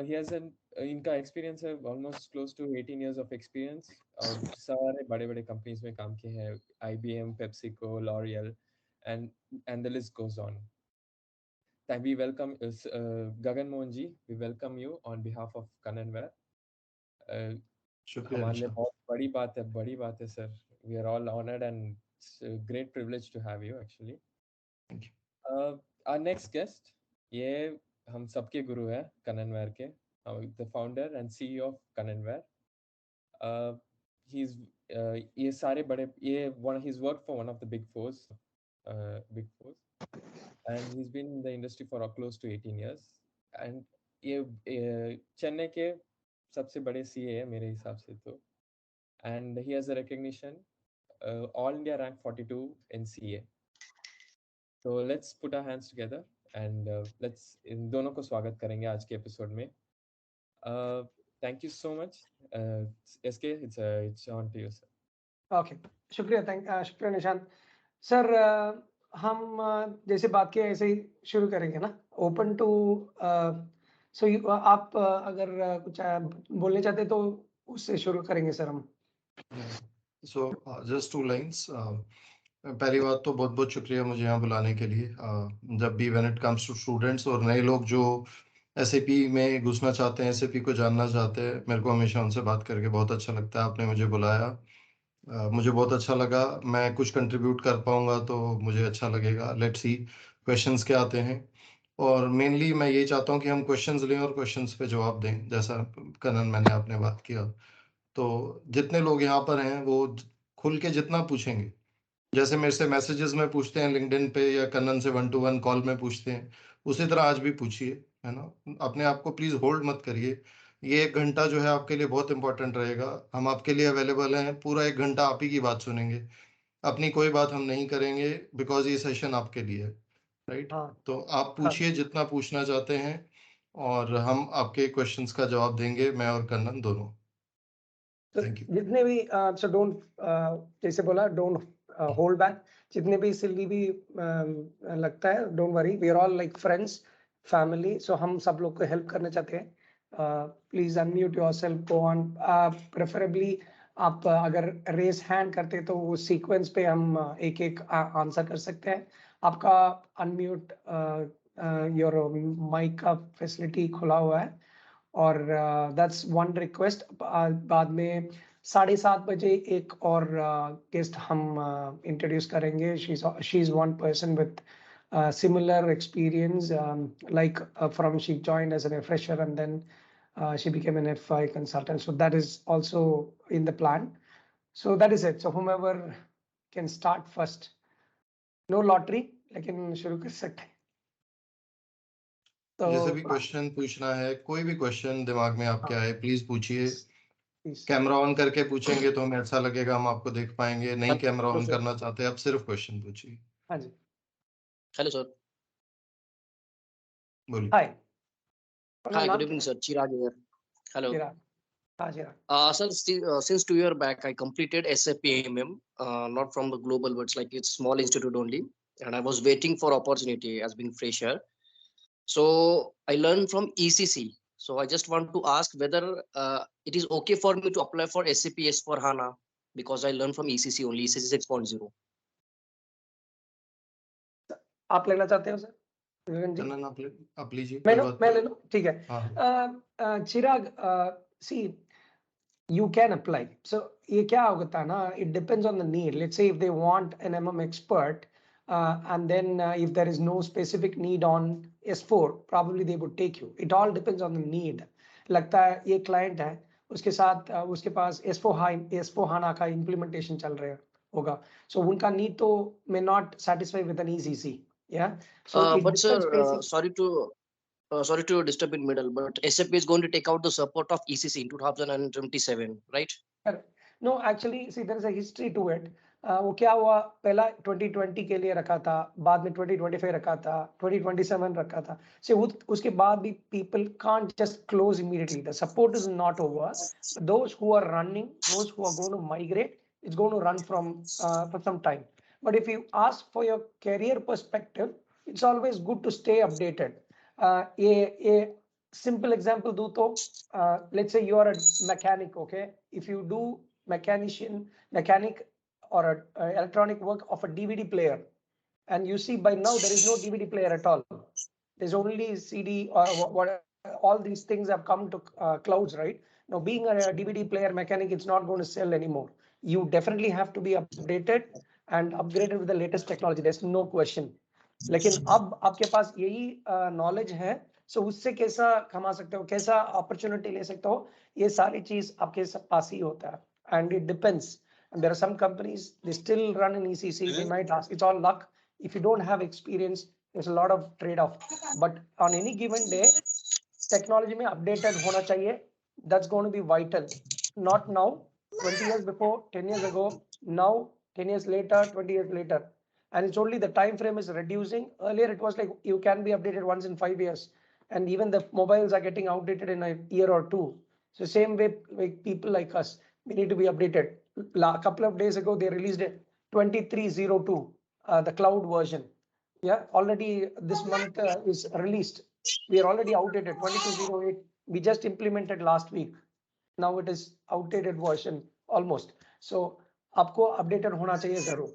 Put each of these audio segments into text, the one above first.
he has an इनका experience है almost close to 18 years of experience और सारे बड़े-बड़े companies में काम किए हैं, IBM, PepsiCo, L'Oreal, and the list goes on. Thank we welcome Gagan Mohan ji. We welcome you on behalf of Kannanware. शुक्रिया हमारे लिए निशान। बहुत बड़ी बात है sir. We are all honored and it's a great privilege to have you actually. Thank you. Our next guest, ये हम सबके गुरु है Kannanware के, the founder and CEO of Kannanware. He's ये सारे बड़े he's worked for one of the big fours, and he's been in the industry for close to 18 years. And ये चेन्नई के सबसे बड़े CA है मेरे हिसाब से तो, and he has a recognition, All India rank 42 in CA. So let's put our hands together and let's इन दोनों को स्वागत करेंगे आज के एपिसोड में. Thank you so much. SK, it's on to you, sir. Okay, शुक्रिया निशांत सर. हम जैसे बात किया ऐसे ही शुरू करेंगे ना. ओपन टू सो आप अगर कुछ बोलने चाहते तो उससे शुरू करेंगे सर हम. So just 2 lines. पहली बात तो बहुत बहुत शुक्रिया मुझे यहाँ बुलाने के लिए. जब भी when it comes to students और नए लोग जो SAP में घुसना चाहते हैं, SAP को जानना चाहते हैं, मेरे को हमेशा उनसे बात करके बहुत अच्छा लगता है. आपने मुझे बुलाया, मुझे बहुत अच्छा लगा. मैं कुछ कंट्रीब्यूट कर पाऊंगा तो मुझे अच्छा लगेगा. लेट्स सी क्वेश्चंस क्या आते हैं. और मेनली मैं ये चाहता हूँ कि हम क्वेश्चंस लें और क्वेश्चंस पे जवाब दें. जैसा कनन मैंने आपने बात किया, तो जितने लोग यहाँ पर हैं वो खुल के जितना पूछेंगे, जैसे मेरे से मैसेजेस में पूछते हैं लिंक्डइन पे या कन्नन से 1-to-1 कॉल में पूछते हैं, उसी तरह आज भी पूछिए, है ना. अपने आप को प्लीज होल्ड मत करिए. ये 1 घंटा जो है आपके लिए बहुत इंपॉर्टेंट रहेगा. हम आपके लिए अवेलेबल हैं. पूरा 1 घंटा आप ही की बात सुनेंगे, अपनी कोई बात हम नहीं करेंगे, बिकॉज ये सेशन आपके लिए है, राइट. तो आप पूछिए जितना पूछना चाहते हैं और हम आपके क्वेश्चंस का जवाब देंगे, मैं और कन्नन दोनों. Thank you. जितने भी सो डोंट जैसे बोला डोंट होल्ड बैक. जितने भी सिल्ली भी लगता है, don't worry, we are all like friends, family. So हम सब लोग को हेल्प करना चाहते हैं. Please unmute yourself, go on. Preferably आप अगर रेस हैंड करते तो वो सीक्वेंस पे हम एक एक आंसर कर सकते हैं. आपका अनम्यूट योर माइक का फैसिलिटी खुला हुआ है. और दैट्स वन रिक्वेस्ट. बाद में 7:30 बजे एक और गेस्ट हम इंट्रोड्यूस करेंगे. She is one person with similar experience, like from she joined as a fresher and then she became an FI consultant. So that is also in the plan. So that is it. So whomever can start first. No lottery, लेकिन शुरू कर सकते हैं. तो जैसे भी question पूछना है, कोई भी क्वेश्चन दिमाग में आपके आए, प्लीज पूछिए. कैमरा ऑन करके पूछेंगे तो हमें अच्छा लगेगा, हम आपको देख पाएंगे. नहीं कैमरा ऑन करना चाहते, आप सिर्फ क्वेश्चन पूछिए. हाँ जी. Hello sir. बोलिए. हाय. Hi, good evening, sir. Chirag here. Hello. Chirag. हाँ Chirag. Sir, since 2 years back, I completed SAP MM, not from the global, but it's like it's small institute only, and I was waiting for opportunity as being fresher. So I learned from ECC. So I just want to ask whether it is okay for me to apply for SAP S4 HANA, because I learned from ECC only, ECC 6.0. आप लेना चाहते हो sir? आप लीजिए. मैं ले लूं, ठीक है. चिराग, सी you can apply. So ये क्या होता है ना, it depends on the need. Let's say if they want an MM expert, and then if there is no specific need on S4, probably they would take you. It all depends on the need. लगता है ये client है, उसके साथ उसके पास S4 HANA का implementation चल रहा होगा. So उनका need तो may not satisfy with an ECC. Yeah. So but sir, sorry to disturb in middle, but SAP is going to take out the support of ECC in 2027, right? No, actually, see, there is a history to it. वो क्या हुआ, पहला 2020 के लिए रखा था, बाद में 2025 रखा था, 2027 रखा था. So उसके बाद भी people can't just close immediately. The support is not over. Those who are running, those who are going to migrate, it's going to run for some time. But if you ask for your career perspective, it's always good to stay updated. ये simple example do to let's say you are a mechanic, okay? If you do mechanic or a electronic work of a DVD player, and you see by now there is no DVD player at all. There's only CD or what all these things have come to clouds, right? Now being a DVD player mechanic, it's not going to sell anymore. You definitely have to be updated and upgraded with the latest technology. There's no question. लेकिन अब आपके पास यही knowledge है, सो उससे कैसा कमा सकते हो, कैसा अपॉर्चुनिटी ले सकते हो, ये सारी चीज आपके पास ही होता है. And it depends. And there are some companies, they still run in ECC. They might ask, it's all luck. If you don't have experience, there's a lot of trade-off. But on any given day, technology में updated होना चाहिए. That's going to be vital. Not now, 20 years before, 10 years ago, now, 10 years later, 20 years later. And it's only the time frame is reducing. Earlier, it was like you can be updated once in 5 years. And even the mobiles are getting outdated in a year or two. So same way, like people like us, we need to be updated. A couple of days ago, they released it 2302, the cloud version. Yeah, already this month is released. We are already outdated 2208. We just implemented last week. Now it is outdated version almost. So आपको updated होना चाहिए जरूर.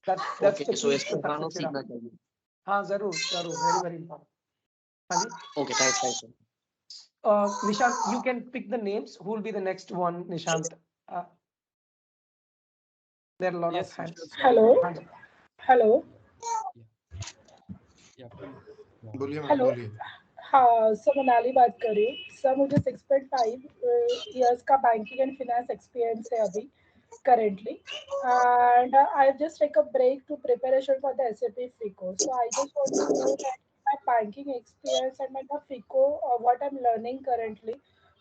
That's Okay, the so key इस to पे गाना success. सीखना चाहिए. हाँ जरूर जरूर, very very important. हाँ जी. Okay, thanks, sir. Nishant, you can pick the names. Who will be the next one, Nishant? There are a lot Yes, of hands. sure. Hello. हाँ जी. हेलो. Yeah, please. बोलिए ma'am, hello. बोलिए. हाँ, sir Manali बात कर रही हूँ. Sir मुझे 6.5 years का बैंकिंग एंड फाइनेंस एक्सपीरियंस है अभी currently, and I've just take a break to preparation for the SAP FICO. So I just want to know that my banking experience and my FICO, what I'm learning currently,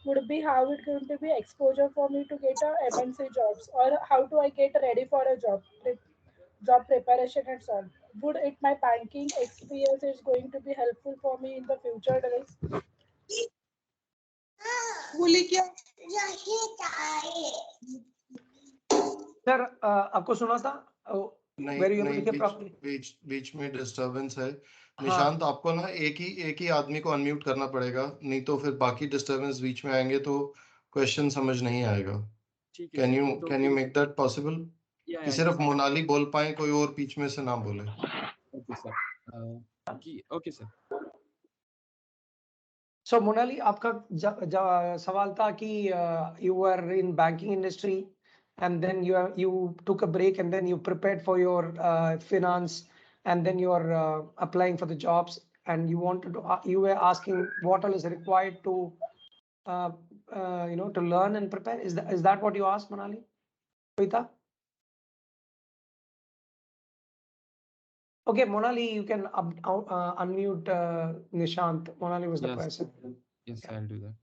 would be how it going to be exposure for me to get a MNC jobs, or how do I get ready for a job preparation and so on. Would it my banking experience is going to be helpful for me in the future days? Sir आपको सुना था? नहीं, बीच में disturbance है. निशांत, आपको ना एक ही आदमी को अनम्यूट करना पड़ेगा, नहीं तो फिर बाकी डिस्टरबेंस बीच में आएंगे तो क्वेश्चन समझ नहीं आएगा. Can you make that possible कि सिर्फ मोनाली बोल पाए, कोई और बीच में से ना बोले? Okay sir. Okay sir. So Monali, आपका सवाल था कि you were in banking industry and then you took a break and then you prepared for your finance and then you are applying for the jobs and you wanted to you were asking what all is required to to learn and prepare. Is that what you asked, Monali? Koita? Okay, Monali, you can unmute Nishant. Monali was the person. Yes, I'll do that.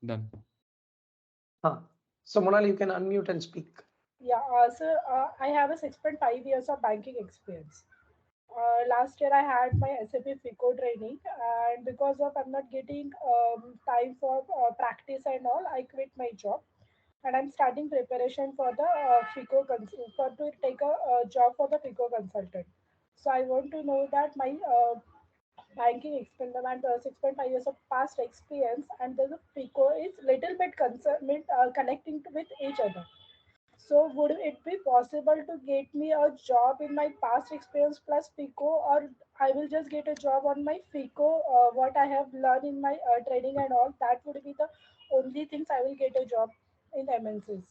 Done. So Monali, you can unmute and speak. Yeah, sir, I have a 6.5 years of banking experience. Last year I had my SAP FICO training, and because of I'm not getting time for practice and all, I quit my job, and I'm starting preparation for the FICO for to take a job for the FICO consultant. So I want to know that my banking experience and 6.5 years of past experience and the FICO is little bit connecting with each other. So would it be possible to get me a job in my past experience plus FICO, or I will just get a job on my FICO, what I have learned in my training and all, that would be the only things I will get a job in MNCs.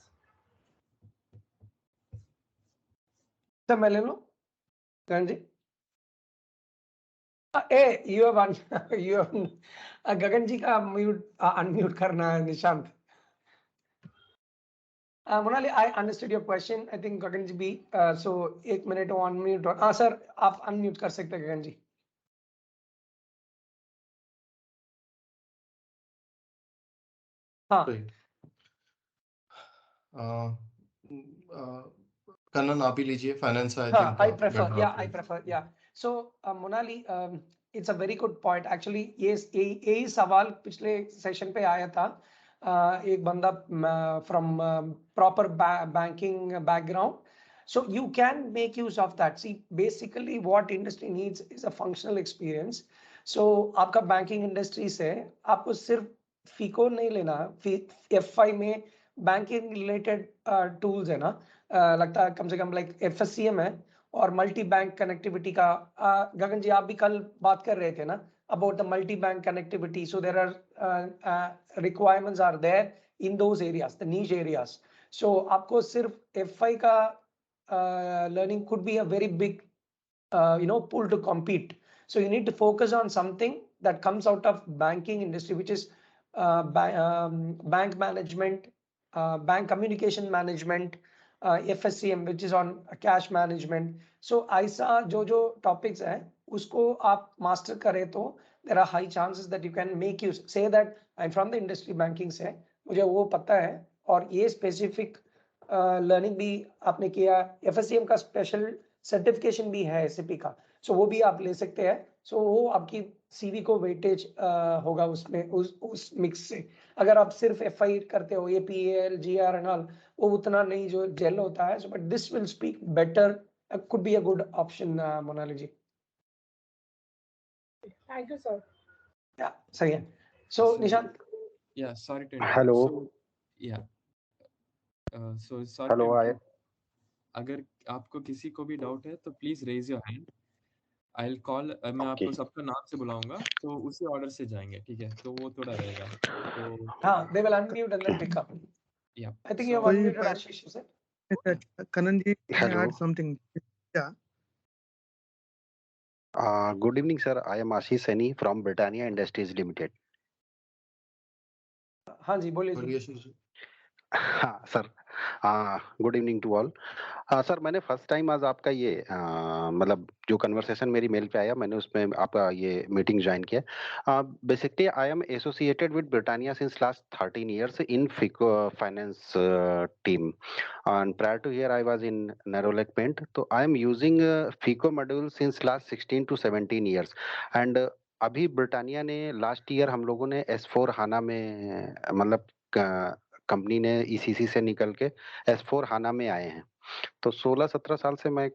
Sir, Melelo? Ganji? Hey, you have Gagan ji ka unmute karna hai, Nishant. Monali, I understood your question. I think Gagan ji bhi. So, 1 minute to unmute. Sir, आप unmute कर सकते हैं Gagan ji. हाँ. कन्नन आप ही लीजिए, finance. I prefer. Yeah. So Monali, it's a very good point actually. यही सवाल पिछले सेशन पे आया था। एक बंदा from proper banking background, so you can make use of that. See, basically what industry needs is a functional experience. So आपका banking industry से आपको सिर्फ फीको नहीं लेना। FI में बैंकिंग रिलेटेड टूल्स है ना, लगता है कम से कम लाइक FSCM है और मल्टी बैंक कनेक्टिविटी का। गगन जी आप भी कल बात कर रहे थे ना about the multi bank connectivity. So there are requirements are there in those areas, the niche areas. So आपको सिर्फ FI का learning could be a very big pool to compete. So you need to focus on something that comes out of banking industry, which is bank management, bank communication management, FSCM, which is on cash management. So ऐसा जो topics है उसको आप master करें तो there are high chances that you can make use. Say that I'm from the industry banking से, मुझे वो पता है और ये specific लर्निंग भी आपने किया। FSCM का स्पेशल सर्टिफिकेशन भी है SAP का, सो वो भी आप ले सकते हैं। सो वो आपकी CV को वेटेज होगा उसमें, उस मिक्स से। अगर आप सिर्फ FI करते हो, APAL, GR एंड ऑल, वो उतना नहीं जो जेल होता है। So but this will speak better, could be a good option Monali ji. Thank you sir. या सही है। सो निशांत, या sorry to interrupt. Hello. Yeah so sorry hello, to आए। इंटरप्ट। अगर आपको किसी को भी डाउट है तो please raise your hand. I will call, मैं आपको सबका नाम से बुलाऊंगा तो उसी ऑर्डर से जाएंगे, ठीक है? तो वो थोड़ा रहेगा। तो हाँ, they will unmute and then pick up. Yeah. I think you have unmuted Ashish, is it? Kannan ji, can I Hello. add something? Yeah. Good evening, sir. I am Ashish Seni from Britannia Industries Limited. हाँ जी, बोलिए जी। बोलिए आशीष जी। हाँ sir, good evening to all. Sir, मैंने first time आज आपका ये मतलब जो कन्वर्सेशन मेरी मेल पे आया, मैंने उसमें आपका ये मीटिंग ज्वाइन किया। Basically I am associated with Britannia since last 13 years in FICO finance team, and prior to here I was in Nerolac Paint. So I am using FICO module since last 16 to 17 years, and अभी Britannia ने last year हम लोगों ने S4 हाना में मतलब company ने ECC से निकल के S4 हाना में आए हैं। तो 16-17 साल से मैं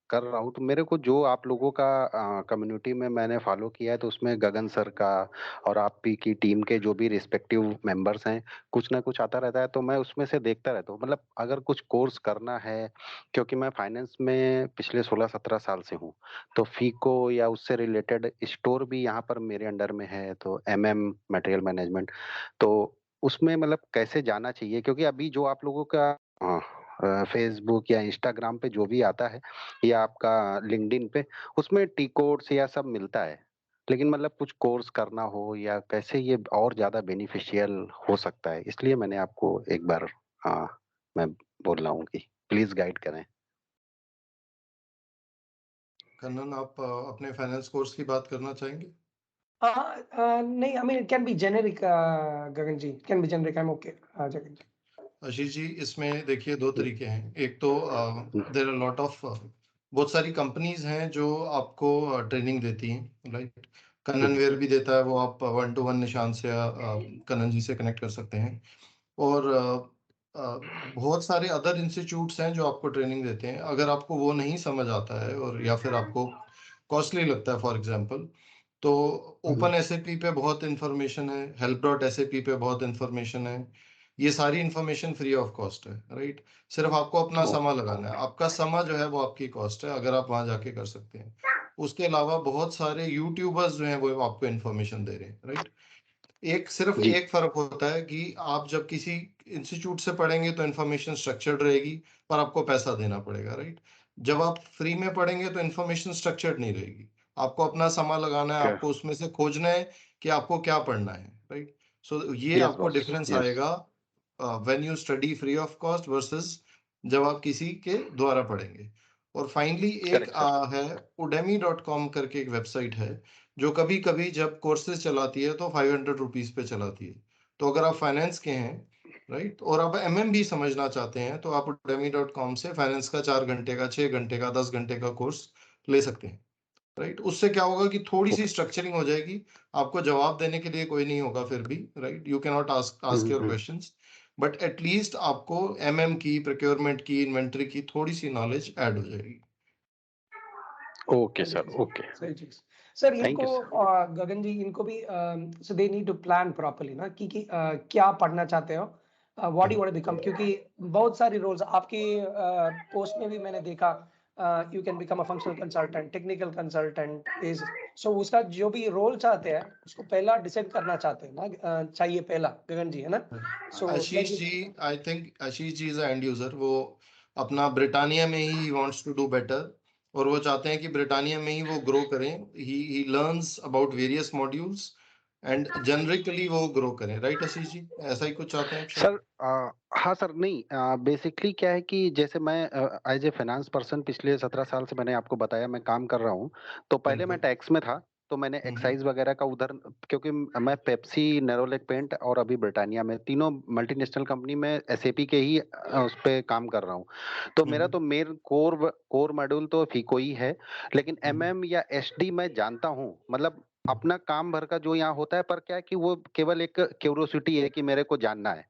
कर रहा हूँ। तो मेरे को जो आप लोगों का कम्युनिटी में मैंने फॉलो किया है, तो उसमें गगन सर का और आप ही की टीम के जो भी रिस्पेक्टिव मेंबर्स हैं, कुछ ना कुछ आता रहता है, तो मैं उसमें से देखता रहता हूँ। मतलब अगर कुछ कोर्स करना है, क्योंकि मैं फाइनेंस में पिछले 16-17 साल से हूँ, तो फीको या उससे रिलेटेड स्टोर भी यहाँ पर मेरे अंडर में है, तो MM मटेरियल मैनेजमेंट, तो उसमें मतलब कैसे जाना चाहिए? क्योंकि अभी जो आप लोगों का फेसबुक या इंस्टाग्राम पे जो भी आता है या आपका लिंक्डइन पे, उसमें टी कोड्स या सब मिलता है, लेकिन मतलब कुछ कोर्स करना हो या कैसे ये और ज्यादा बेनिफिशियल हो सकता है, इसलिए मैंने आपको एक बार मैं बोल रहा हूँ कि प्लीज गाइड करें। कन्नन, आप अपने फाइनेंस कोर्स की बात करना चाहेंगे? नहीं, I mean it can be generic, Gagan ji, it can be generic, I'm okay, Jagan जी। आशीष जी, इसमें देखिए दो तरीके हैं। एक तो देयर आर लॉट ऑफ बहुत सारी कंपनीज हैं जो आपको ट्रेनिंग देती हैं, राइट? कन्ननवेयर भी देता है, वो आप 1-to-1 निशान से कन्नन जी से कनेक्ट कर सकते हैं। और बहुत सारे अदर इंस्टीट्यूट्स हैं जो आपको ट्रेनिंग देते हैं। अगर आपको वो नहीं समझ आता है और या फिर आपको कॉस्टली लगता है, फॉर एग्जांपल, तो ओपन SAP पे बहुत इंफॉर्मेशन है, help.sap पे बहुत इंफॉर्मेशन है। ये सारी इंफॉर्मेशन फ्री ऑफ कॉस्ट है, राइट? सिर्फ आपको अपना समय लगाना है। आपका समय जो है वो आपकी कॉस्ट है, अगर आप वहां जाके कर सकते हैं। उसके अलावा बहुत सारे यूट्यूबर्स जो हैं वो आपको इंफॉर्मेशन दे रहे हैं, राइट? सिर्फ एक फर्क होता है कि आप जब किसी इंस्टीट्यूट से पढ़ेंगे तो इंफॉर्मेशन स्ट्रक्चर्ड रहेगी, पर आपको पैसा देना पड़ेगा, राइट? जब आप फ्री में पढ़ेंगे तो इंफॉर्मेशन स्ट्रक्चर्ड नहीं रहेगी, आपको अपना समय लगाना है, आपको उसमें से खोजना है कि आपको क्या पढ़ना है, राइट? सो ये आपको डिफरेंस आएगा when you study free of cost versus जब आप किसी के द्वारा पढ़ेंगे। और फाइनली एक है udemy.com करके एक वेबसाइट है, जो कभी कभी जब कोर्सेज चलाती है तो 500 रुपीज पे चलाती है। तो अगर आप फाइनेंस के हैं, राइट, और आप MM भी समझना चाहते हैं, तो आप udemy.com से फाइनेंस का 4 घंटे का, 6 घंटे का, 10 घंटे का कोर्स ले सकते हैं। राइट। उससे क्या होगा कि थोड़ी सी स्ट्रक्चरिंग हो जाएगी, आपको जवाब देने के लिए कोई नहीं होगा फिर भी, right. You can not ask your questions, but at least आपको एमएम की, प्रोक्योरमेंट की, इन्वेंटरी की थोड़ी सी नॉलेज ऐड हो जाएगी। ओके सर, ओके, सही चीज। सर थैंक इनको यू सर। गगन जी इनको भी so they need to plan properly ना कि क्या पढ़ना चाहते हो, what you want to become, क्योंकि बहुत सारी रोल्स आपकी पोस्ट में भी मैंने देखा, you can become a functional consultant, technical consultant is, so उसका जो भी रोल चाहते हैं उसको पहला डिसाइड करना चाहते हैं ना, चाहिए पहला गगन जी, है ना। So Ashish ji, I think Ashish ji is end user, वो अपना ब्रिटानिया में ही वांट्स टू डू बेटर, और वो चाहते हैं कि ब्रिटानिया में ही वो ग्रो करें। He learns about various modules and generically वो ग्रो करें, राइट आशीष जी? ऐसा ही कुछ चाहते हैं आप शायद? सर हाँ सर, नहीं बेसिकली क्या है कि जैसे मैं एज ए फाइनेंस पर्सन पिछले 17 साल से मैंने आपको बताया मैं काम कर रहा हूँ। तो पहले मैं बिल्कुल। टैक्स में था, तो मैंने एक्साइज वगैरह का उधर, क्योंकि मैं पेप्सी, नेरोलेक पेंट और अभी ब्रिटानिया में तीनों मल्टीनेशनल कंपनी में एसएपी के ही उस पे काम कर रहा हूँ। तो मेरा तो मेन कोर मॉड्यूल तो फीको ही है, लेकिन एमएम या एसडी मैं जानता हूँ, मतलब अपना काम भर का जो यहाँ होता है, पर क्या है कि वो केवल एक क्यूरियोसिटी है कि मेरे को जानना है,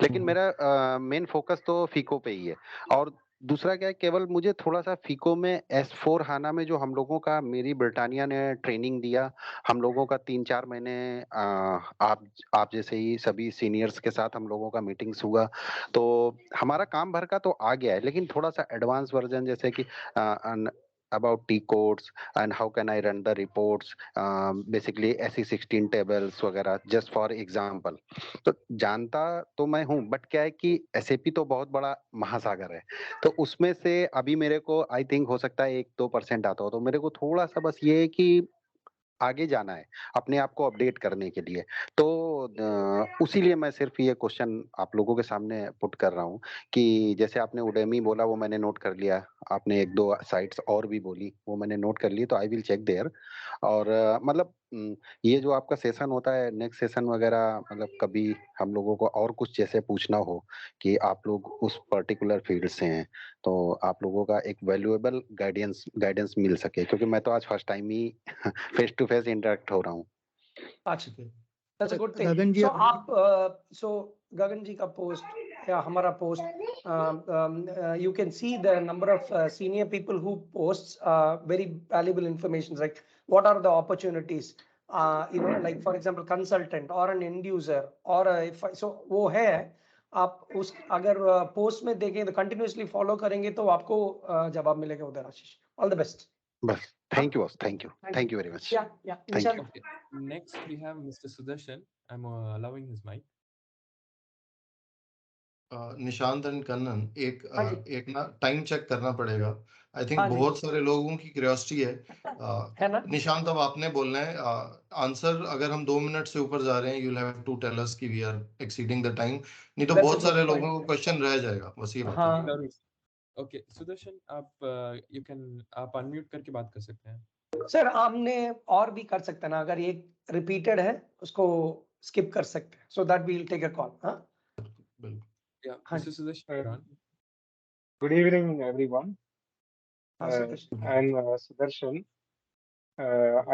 लेकिन मेरा मेन फोकस तो फीको पे ही है। और दूसरा क्या है, केवल मुझे थोड़ा सा फीको में S4 हाना में जो हम लोगों का, मेरी ब्रिटानिया ने ट्रेनिंग दिया हम लोगों का 3-4 महीने, आप जैसे ही सभी सीनियर्स के साथ हम लोगों का मीटिंग्स हुआ, तो हमारा काम भर का तो आ गया है, लेकिन थोड़ा सा एडवांस वर्जन जैसे कि about T codes and how can I run the reports, basically SE16 tables वगैरह, just for example। तो जानता तो मैं हूँ, बट क्या है कि एसएपी तो बहुत बड़ा महासागर है, तो उसमें से अभी मेरे को आई थिंक हो सकता है 1-2% आता हो, तो मेरे को थोड़ा सा बस ये है कि आगे जाना है अपने आप को अपडेट करने के लिए। तो उसी लिए मैं सिर्फ ये क्वेश्चन आप लोगों के सामने पुट कर रहा हूँ कि जैसे आपने उडेमी बोला वो मैंने नोट कर लिया, आपने 1-2 साइट्स और भी बोली वो मैंने नोट कर ली, तो आई विल चेक देयर। और मतलब ये जो आपका सेशन होता है, नेक्स्ट सेशन वगैरह, मतलब कभी हम लोगों को और कुछ जैसे पूछना हो कि आप लोग उस पर्टिकुलर फील्ड से हैं, तो आप लोगों का एक वैल्यूएबल गाइडेंस मिल सके, क्योंकि मैं तो आज फर्स्ट टाइम ही फेस टू फेस इंटरेक्ट हो रहा हूँ। अच्छा, that's a good thing. Gagan ji so आप सो गगन जी का पोस्ट या हमारा post, you can see the number of senior people who posts very valuable information, like what are the opportunities, you know, like for example consultant or an end user or so वो है। आप उस अगर post में देखें तो continuously follow करेंगे तो आपको जवाब मिलेगा उधर। आशीष, ऑल द बेस्ट। बस thank you boss, thank you very much. या निशान। Okay. Next, we have Mr. Sudarshan. I'm allowing his mic. Nishant and Kannan, एक हाँ जी। एक ना टाइम चेक करना पड़ेगा। आई थिंक हाँ जी। बहुत सारे लोगों की क्यूरियोसिटी है। है ना। निशांत, अब आपने बोलना है आंसर। अगर हम 2 मिनट से ऊपर जा रहे हैं, you have to tell us कि we are exceeding the time, नहीं तो That's a बहुत good सारे point. लोगों को क्वेश्चन रह जाएगा, बस ये बात है। हाँ Okay, Sudarshan, आप अनम्यूट करके बात कर सकते हैं। सर, हमने और भी कर सकते हैं ना, अगर ये रिपीटेड है उसको स्किप कर सकते हैं, so that we will take a call. हाँ बिल्कुल। Yeah, हाँ Mr. Sudarshan, you're on. Good evening, everyone. हाँ Sudarshan. I'm Sudarshan.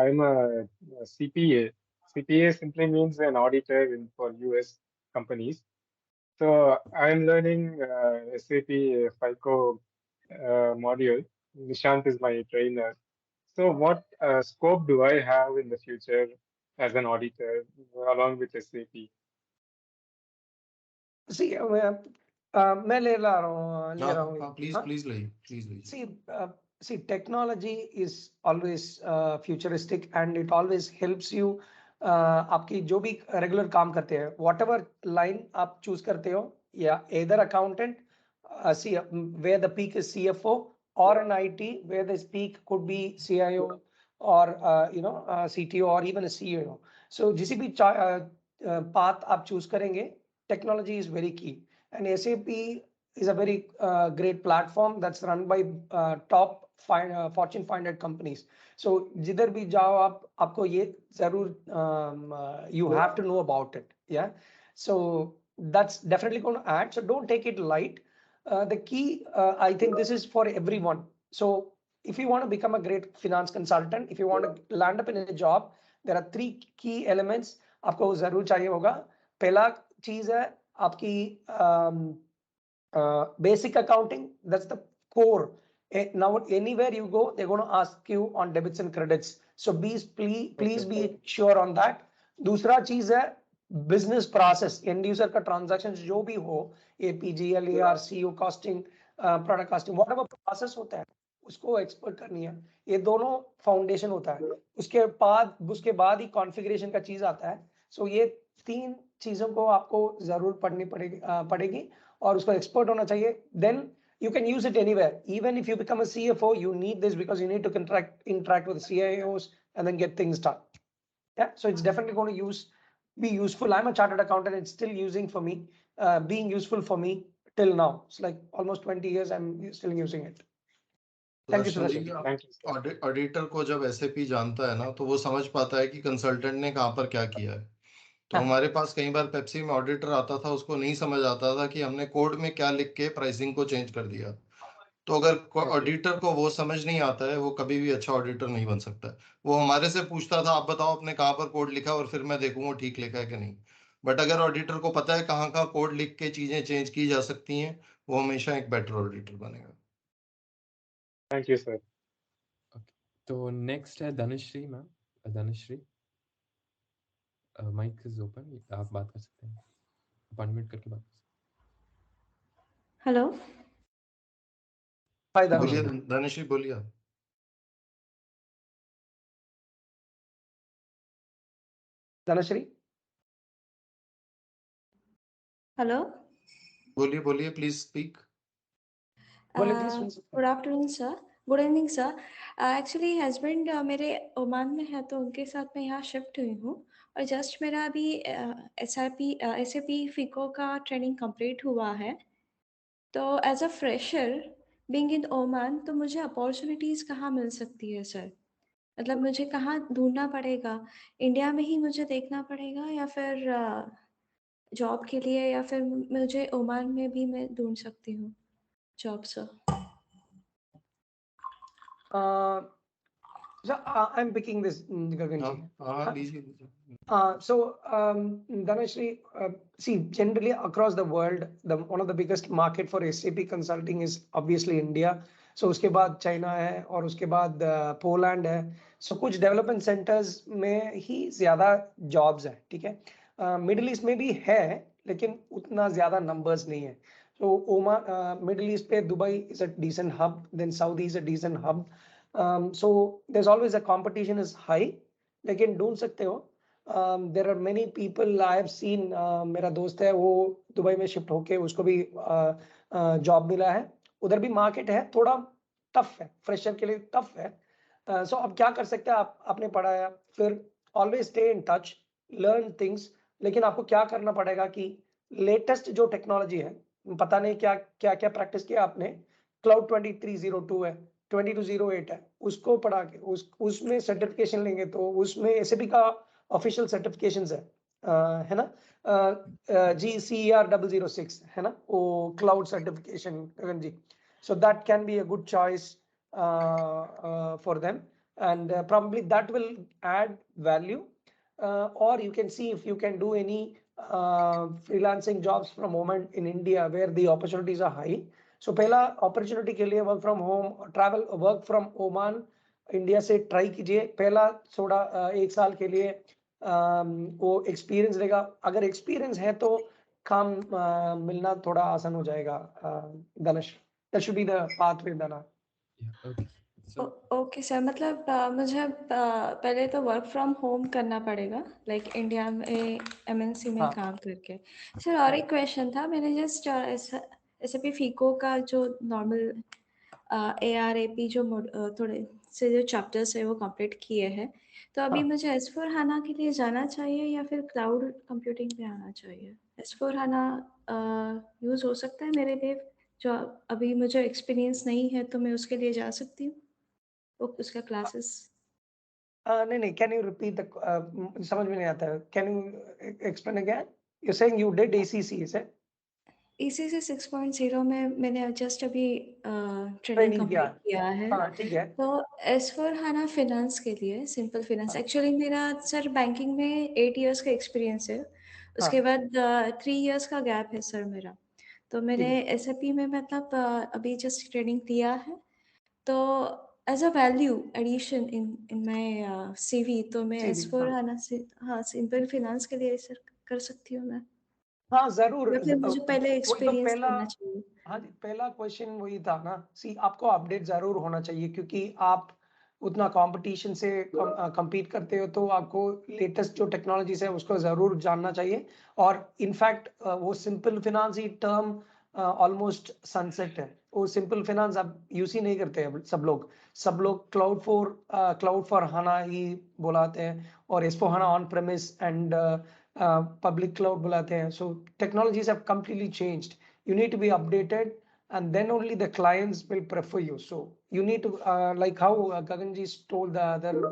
I'm a CPA. CPA simply means an auditor for US companies. So I'm learning SAP FICO module. Nishant is my trainer. So what scope do I have in the future as an auditor along with SAP? सी मैं ले रहा हूँ। Please please लीजिए। See, technology is always futuristic and it always helps you. आपकी जो भी regular काम करते हैं, whatever line आप चूज करते हो, या either accountant, where the peak is CFO, or an IT where the peak could be CIO or CTO or even a CEO. So जिसी भी path आप चूज करेंगे, technology is very key, and SAP is a very great platform that's run by top Fortune 500 companies. So जिधर भी जाओ आपको ये जरूर you have to know about it. Yeah, so that's definitely going to add, so don't take it light. The key, I think this is for everyone. So if you want to become a great finance consultant, if you want to land up in a job, there are 3 key elements आपको जरूर चाहिए होगा. पहला चीज है आपकी basic accounting. That's the core. Now anywhere you go, they're going to ask you on debits and credits. So please be sure on that. दूसरा चीज है business process, end user का transactions जो भी हो, APGL, AR, CO costing, product costing, whatever process होता है उसको एक्सपर्ट करनी है. ये दोनों फाउंडेशन होता है. उसके बाद ही कॉन्फ़िगरेशन का चीज आता है. सो ये 3 चीजों को आपको जरूर पढ़नी पड़ेगी और उसको एक्सपर्ट होना चाहिए. Then you can use it anywhere. Even if you become a CFO, you need this because you need to interact with CIOs and then get things done. Yeah, so it's definitely going to be useful. I'm a chartered accountant. It's still being useful for me till now. It's like almost 20 years I'm still using it. Thank you, Sudarshan. Auditor को जब SAP जानता है ना तो वो समझ पाता है कि कंसल्टेंट ने कहाँ पर क्या किया है. तो हमारे पास कई बार पेप्सी में ऑडिटर आता था, उसको नहीं समझ आता था कि हमने कोड में क्या लिख के प्राइसिंग को चेंज कर दिया. तो अगर ऑडिटर को वो समझ नहीं आता है, वो कभी भी अच्छा ऑडिटर नहीं बन सकता. वो हमारे से पूछता था आप बताओ आपने कहाँ पर कोड लिखा और फिर मैं देखूंगा ठीक लिखा है कि नहीं. बट अगर ऑडिटर को पता है कहाँ कहाँ कोड लिख के चीजें चेंज की जा सकती हैं, वो हमेशा एक बेटर ऑडिटर बनेगा. Thank you sir. तो नेक्स्ट है Dhanashree ma'am. Dhanashree, mike is open, आप बात कर सकते हैं. अपॉइंटमेंट करके बात कर सकते हैं. हेलो. हाय धनश्री, बोलिए. धनश्री, हेलो. बोलिए please speak. Good afternoon sir. Good evening sir. Actually husband मेरे ओमान में है तो उनके साथ मैं यहाँ शिफ्ट हुई हूँ और जस्ट मेरा अभी SAP FICO का ट्रेनिंग कंप्लीट हुआ है. तो as a fresher being in Oman, तो मुझे अपॉर्चुनिटीज़ कहाँ मिल सकती है सर? मतलब मुझे कहाँ ढूंढना पड़ेगा? इंडिया में ही मुझे देखना पड़ेगा या फिर जॉब के लिए, या फिर मुझे ओमान में भी मैं ढूंढ सकती हूँ job sir? So I'm picking this, Gagan ji. So Dhanashri, see, generally across the world, one of the biggest market for SAP consulting is obviously India. So उसके बाद China है और उसके बाद Poland है. So कुछ development centers में ही ज़्यादा jobs है, ठीक है. Middle East में भी है लेकिन उतना ज़्यादा numbers नहीं है. So Oman, Middle East पे Dubai is a decent hub, then Saudi is a decent hub. So there's always a competition is high, लेकिन ढूंढ सकते हो. There are many people I have seen. मेरा दोस्त है वो दुबई में शिफ्ट होके उसको भी जॉब मिला है. उधर भी मार्केट है, थोड़ा टफ है, फ्रेशर के लिए टफ है. सो अब क्या कर सकते हैं, आपने पढ़ाया, फिर always stay in touch, learn things. लेकिन आपको क्या करना पड़ेगा कि लेटेस्ट जो टेक्नोलॉजी है, पता नहीं क्या क्या क्या प्रैक्टिस किया आपने. क्लाउड 2302 है, 2208 है, उसको पढ़ा के उसमें सर्टिफिकेशन लेंगे तो उसमें SAP का ऑफिशियल सर्टिफिकेशंस है ना. GCER 006 है ना, वो cloud certification Gagan ji. So that can be a good choice for them, and probably that will add value. Or you can see if you can do any freelancing jobs from home in India where the opportunities are high. So पहला opportunity के लिए work from home, travel, work from Oman, India से try कीजिए. पहला थोड़ा 1 साल के लिए वो एक्सपीरियंस रहेगा. अगर एक्सपीरियंस है तो काम मिलना थोड़ा आसान हो जाएगा. धनुष, that should be the pathway, Dana. Okay sir. मतलब मुझे पहले तो वर्क फ्रॉम होम करना पड़ेगा, लाइक इंडिया में MNC में काम करके. सर और एक क्वेश्चन था, मैंने जस्ट SAP FICO का जो नॉर्मल ARAP जो थोड़े से जो चैप्टर्स है वो कंप्लीट किए हैं, तो अभी मुझे S4 HANA के लिए जाना चाहिए या फिर क्लाउड कंप्यूटिंग पे आना चाहिए? S4 HANA यूज हो सकता है मेरे लिए, जो अभी मुझे एक्सपीरियंस नहीं है, तो मैं उसके लिए जा सकती हूँ उसका क्लासेस? नहीं, कैन यू रिपीट द, समझ में नहीं आता है. Can you explain again? You saying you did ACC, is it? ECC 6.0 में मैंने जस्ट अभी ट्रेनिंग ट्रेनिंग किया कंप्लीट किया है। हाँ ठीक है तो S/4HANA फाइनेंस के लिए सिंपल फाइनेंस एक्चुअली मेरा सर बैंकिंग में 8 इयर्स का एक्सपीरियंस है। उसके बाद 3 इयर्स का गैप है सर मेरा। तो मैंने SAP में मतलब अभी जस्ट ट्रेनिंग लिया है। तो as a value addition in my CV तो मैं CV, S/4HANA से हाँ सिंपल फाइनेंस के लिए सर कर सकती हूँ मैं। हाँ जरूर या फिर मुझे पहले वही तो एक्सपीरियंस पहला करना चाहिए। हाँ जी पहला क्वेश्चन वही था ना सी आपको अपडेट जरूर होना चाहिए क्योंकि आप उतना कंपटीशन से compete करते हो तो आपको लेटेस्ट जो टेक्नोलॉजीज है उसको जरूर जानना चाहिए। और इनफैक्ट वो सिंपल फिनांस ही टर्म ऑलमोस्ट सनसेट है। वो सिंपल फिनांस अब यूज ही नहीं करते हैं सब लोग क्लाउड फॉर हाना ही बुलाते हैं और S four HANA on premise and public cloud बुलाते हैं। So technologies have completely changed. You need to be updated and then only the clients will prefer you. So you need to like how Gaganji told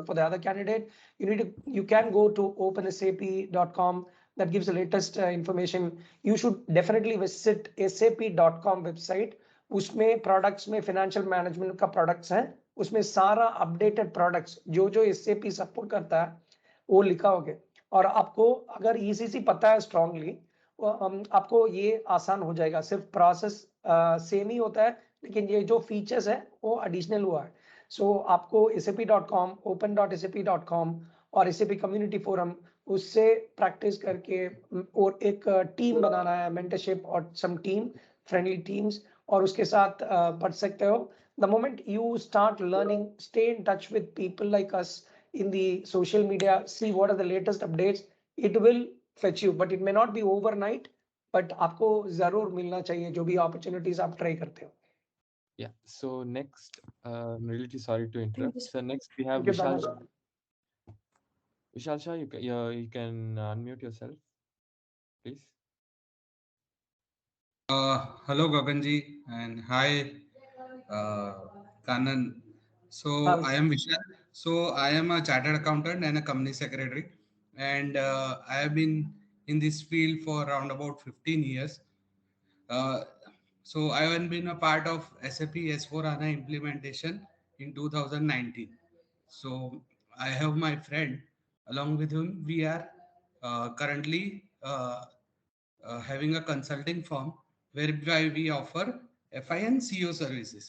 for the other candidate, you can go to opensap.com that gives the latest information. You should definitely visit sap.com website. उसमें products में financial management का products हैं, उसमें सारा updated products जो SAP support करता है वो लिखा होगा। और आपको अगर ECC पता है स्ट्रांगली आपको ये आसान हो जाएगा। सिर्फ प्रोसेस सेम ही होता है लेकिन ये जो फीचर्स है वो एडिशनल हुआ है। सो आपको sap.com open.sap.com और SAP कम्युनिटी फोरम उससे प्रैक्टिस करके और एक टीम बनाना है मेंटरशिप और सम टीम फ्रेंडली टीम्स और उसके साथ पढ़ सकते हो। The moment you start learning stay in touch with people like us in the social media, see what are the latest updates. It will fetch you, but it may not be overnight. But आपको जरूर मिलना चाहिए जो भी opportunities आप try करते हो। Yeah. So next, I'm really sorry to interrupt. So next we have Okay, Vishal. Dana. Vishal Shah, you can unmute yourself, please. Hello Gaganji and hi Kannan. So I am Vishal. So I am a chartered accountant and a company secretary, and I have been in this field for around about 15 years. So I have been a part of SAP S/4HANA implementation in 2019. So I have my friend along with whom we are currently having a consulting firm whereby we offer FI and CO services.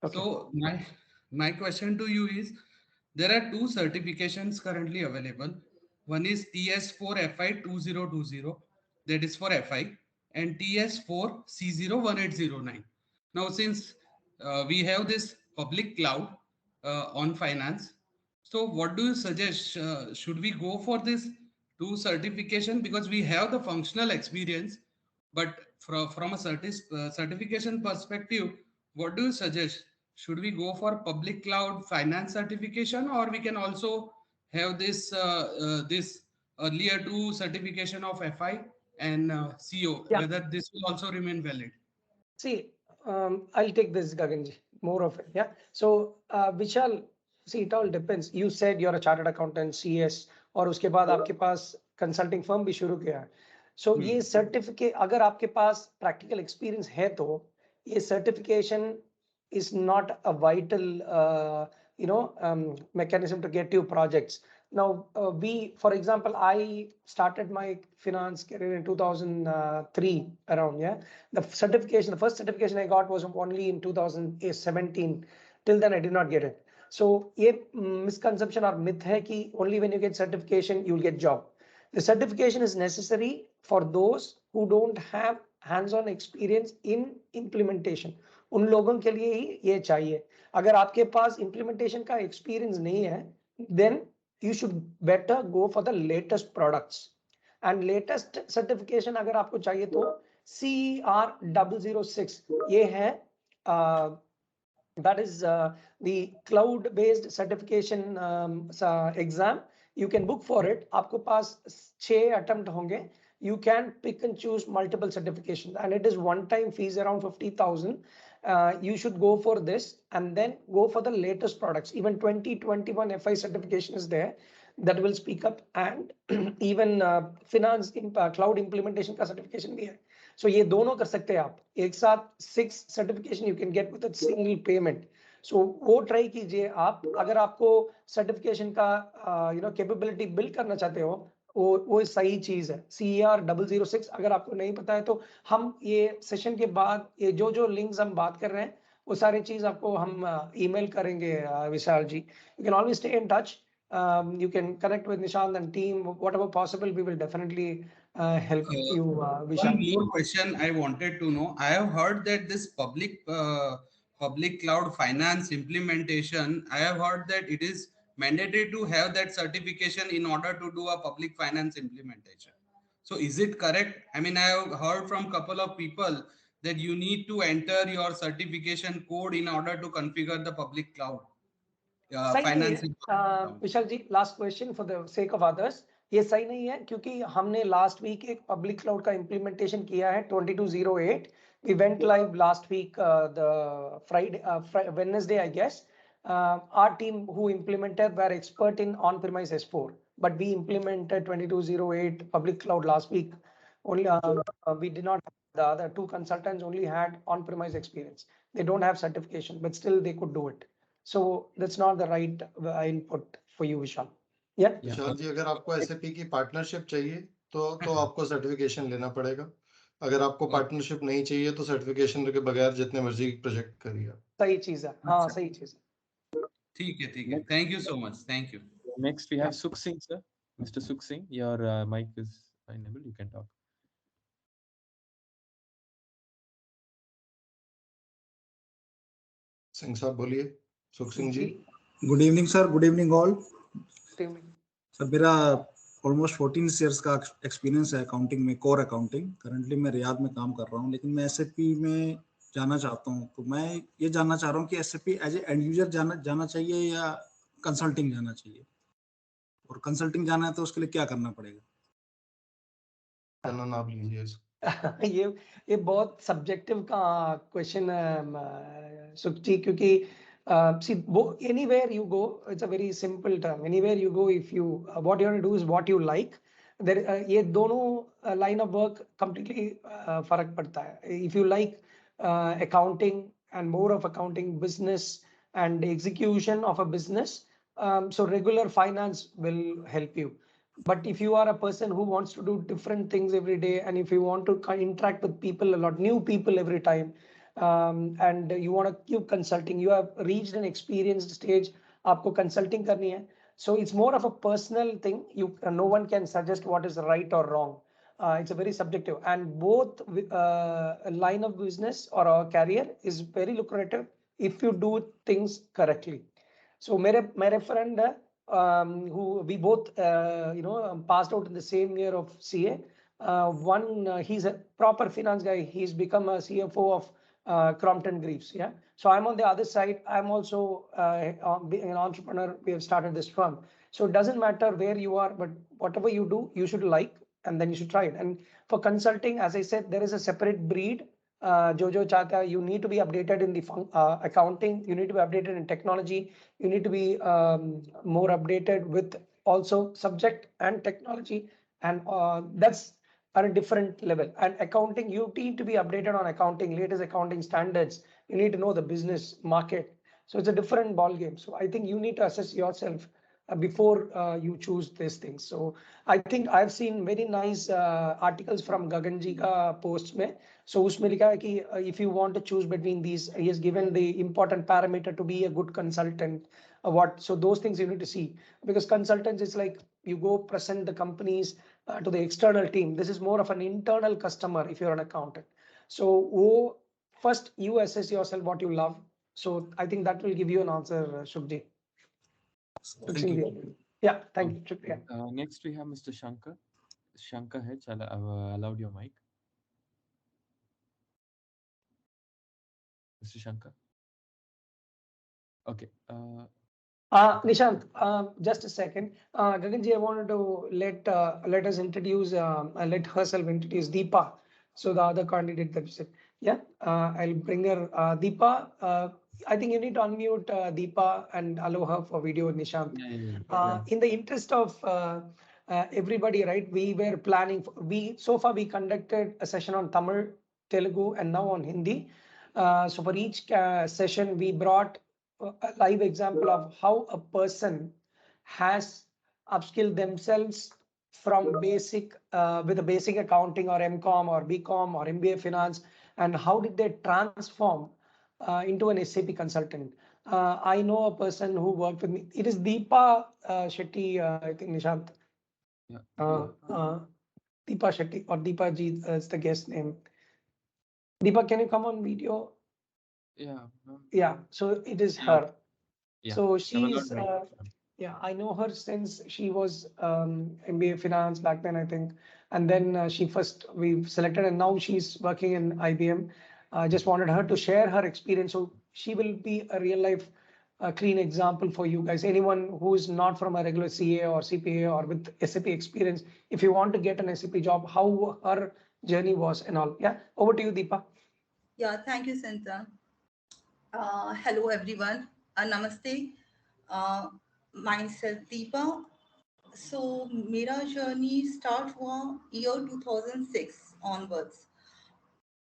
Okay. So my question to you is, there are two certifications currently available. One is TS4 FI 2020, that is for FI, and TS4 C01809. Now, since we have this public cloud on finance, so what do you suggest? Should we go for this two certification because we have the functional experience, but from a certification perspective, what do you suggest? Should we go for public cloud finance certification, or we can also have this earlier two certification of FI and CO? Yeah. Whether this will also remain valid? See, I'll take this, Gaganji, more of it. Yeah. So, Vishal, see, it all depends. You said you're a chartered accountant, CS, और उसके बाद आपके पास consulting firm भी शुरू किया है. So, ये certificate, अगर आपके पास practical experience है तो ये certification is not a vital, mechanism to get you projects. Now, for example, I started my finance career in 2003 around, yeah. The first certification I got was only in 2017. Till then, I did not get it. So, ये misconception or myth है कि only when you get certification, you'll get job. The certification is necessary for those who don't have hands-on experience in implementation. उन लोगों के लिए ही ये चाहिए. अगर आपके पास implementation का experience नहीं है, then you should better go for the latest products. And latest certification अगर आपको चाहिए तो CR006 ये है that is the cloud based certification exam. You can book for it. आपको पास 6 attempt होंगे. You can pick and choose multiple certifications and it is one time fees around 50,000. You should go for this and then go for the latest products. Even 2021 FI certification is there that will speak up, and even finance cloud implementation का certification भी है. So ये दोनों कर सकते हैं आप एक साथ 6 certification you can get with a single payment. So वो ट्राई कीजिए आप अगर आपको सर्टिफिकेशन का कैपेबिलिटी बिल्ड करना चाहते हो वो सही चीज है CER 006 अगर आपको नहीं पता है तो हम ये सेशन के बाद ये जो लिंक्स हम बात कर रहे हैं वो सारी चीज आपको हम ईमेल करेंगे विशाल जी. You can always stay in touch. You can connect with Nishant and team. Whatever possible, we will definitely help you, Vishal. One more question I wanted to know. I have heard that this public cloud finance implementation, I have heard that it is mandatory to have that certification in order to do a public finance implementation. So is it correct? I mean, I have heard from couple of people that you need to enter your certification code in order to configure the public cloud. सही है Vishal ji. Last question for the sake of others. ये सही नहीं है क्योंकि हमने last week एक public cloud का इंप्लीमेंटेशन किया है 2208. We went live last week the Friday Wednesday I guess. Our team who implemented were expert in on-premise S4, but we implemented 2208 public cloud last week. Only we did not. The other two consultants only had on-premise experience. They don't have certification, but still they could do it. So that's not the right input for you, Vishal. Yeah. विशाल जी अगर आपको SAP की partnership चाहिए तो आपको certification लेना पड़ेगा. अगर आपको पार्टनरशिप नहीं चाहिए तो सर्टिफिकेशन के बगैर जितने मर्जी प्रोजेक्ट करिए. सही चीज है. हाँ सही चीज है. ठीक है. Thank you so much. Thank you. Next we have Sukh Singh, sir. Mr. Sukh Singh, your mic is enabled. You can talk. Singh साहब बोलिए. Sukh Singh ji. Good evening sir. Good evening all. Sir मेरा ऑलमोस्ट 14 ईयर्स का experience है accounting में, core accounting. Currently मैं Riyadh में काम कर रहा हूँ, लेकिन मैं SAP में जाना चाहता हूँ. तो मैं ये जानना चाह रहा हूँ कि SAP as a end user जाना चाहिए या कंसल्टिंग जाना चाहिए, और कंसल्टिंग जाना है तो उसके लिए क्या करना पड़ेगा? कन्नन आप लीजिए. ये बहुत सब्जेक्टिव का क्वेश्चन है सुख जी, क्योंकि see anywhere you go, it's a very simple term. Anywhere you go, if you what you want to do is what you like. There ये दोनों line of work completely फर्क पड़ता है. If you like accounting and more of accounting, business and execution of a business, so regular finance will help you. But if you are a person who wants to do different things every day, and if you want to interact with people a lot, new people every time, and you want to keep consulting, you have reached an experienced stage, आपको consulting करनी है. So it's more of a personal thing. No one can suggest what is right or wrong. It's a very subjective, and both line of business or a career is very lucrative if you do things correctly. So मेरे friend who we both passed out in the same year of CA. He's a proper finance guy. He's become a CFO of Crompton Greaves. Yeah. So I'm on the other side. I'm also an entrepreneur. We have started this firm. So it doesn't matter where you are, but whatever you do, you should like, and then you should try it. And for consulting, as I said, there is a separate breed. Jojo Chata, you need to be updated in the accounting. You need to be updated in technology. You need to be more updated with also subject and technology. And that's at a different level. And accounting, you need to be updated on accounting, latest accounting standards. You need to know the business market. So it's a different ball game. So I think you need to assess yourself before you choose these things. So I think I've seen very nice articles from Gagan ji ka posts mein. So usme likha hai ki if you want to choose between these, he has given the important parameter to be a good consultant. So those things you need to see, because consultants is like you go present the companies to the external team. This is more of an internal customer if you're an accountant. So first you assess yourself what you love. So I think that will give you an answer, Shubji. Thank you. Yeah, thank you. Next we have Mr. Shankar. Shankar hai, I've allowed your mic. Mr. Shankar. Okay. Nishant, just a second. Gaganji, I wanted to let us introduce, let herself introduce Deepa. So the other candidate that you said, yeah, I'll bring her. Deepa, I think you need to unmute Deepa and allow her for video, Nishant. Yeah. In the interest of everybody, right? We were planning. So far we conducted a session on Tamil, Telugu, and now on Hindi. So for each session, we brought a live example of how a person has upskilled themselves from basic with a basic accounting or MCOM or BCom or MBA finance, and how did they transform into an SAP consultant. I know a person who worked with me. It is Deepa Shetty, I think, Nishant. Deepa Shetty or Deepa Ji is the guest name. Deepa, can you come on video? Yeah, so it is her. So she's yeah, I know her since she was MBA finance back then, I think, and then we selected, and now she's working in IBM. I just wanted her to share her experience, so she will be a real life clean example for you guys. Anyone who is not from a regular CA or CPA or with SAP experience, if you want to get an SAP job, how her journey was and all. Yeah, over to you, Deepa. Yeah, thank you, Santha. Hello, everyone. Namaste. Myself, Deepa. So, मेरा journey start हुआ year 2006 onwards.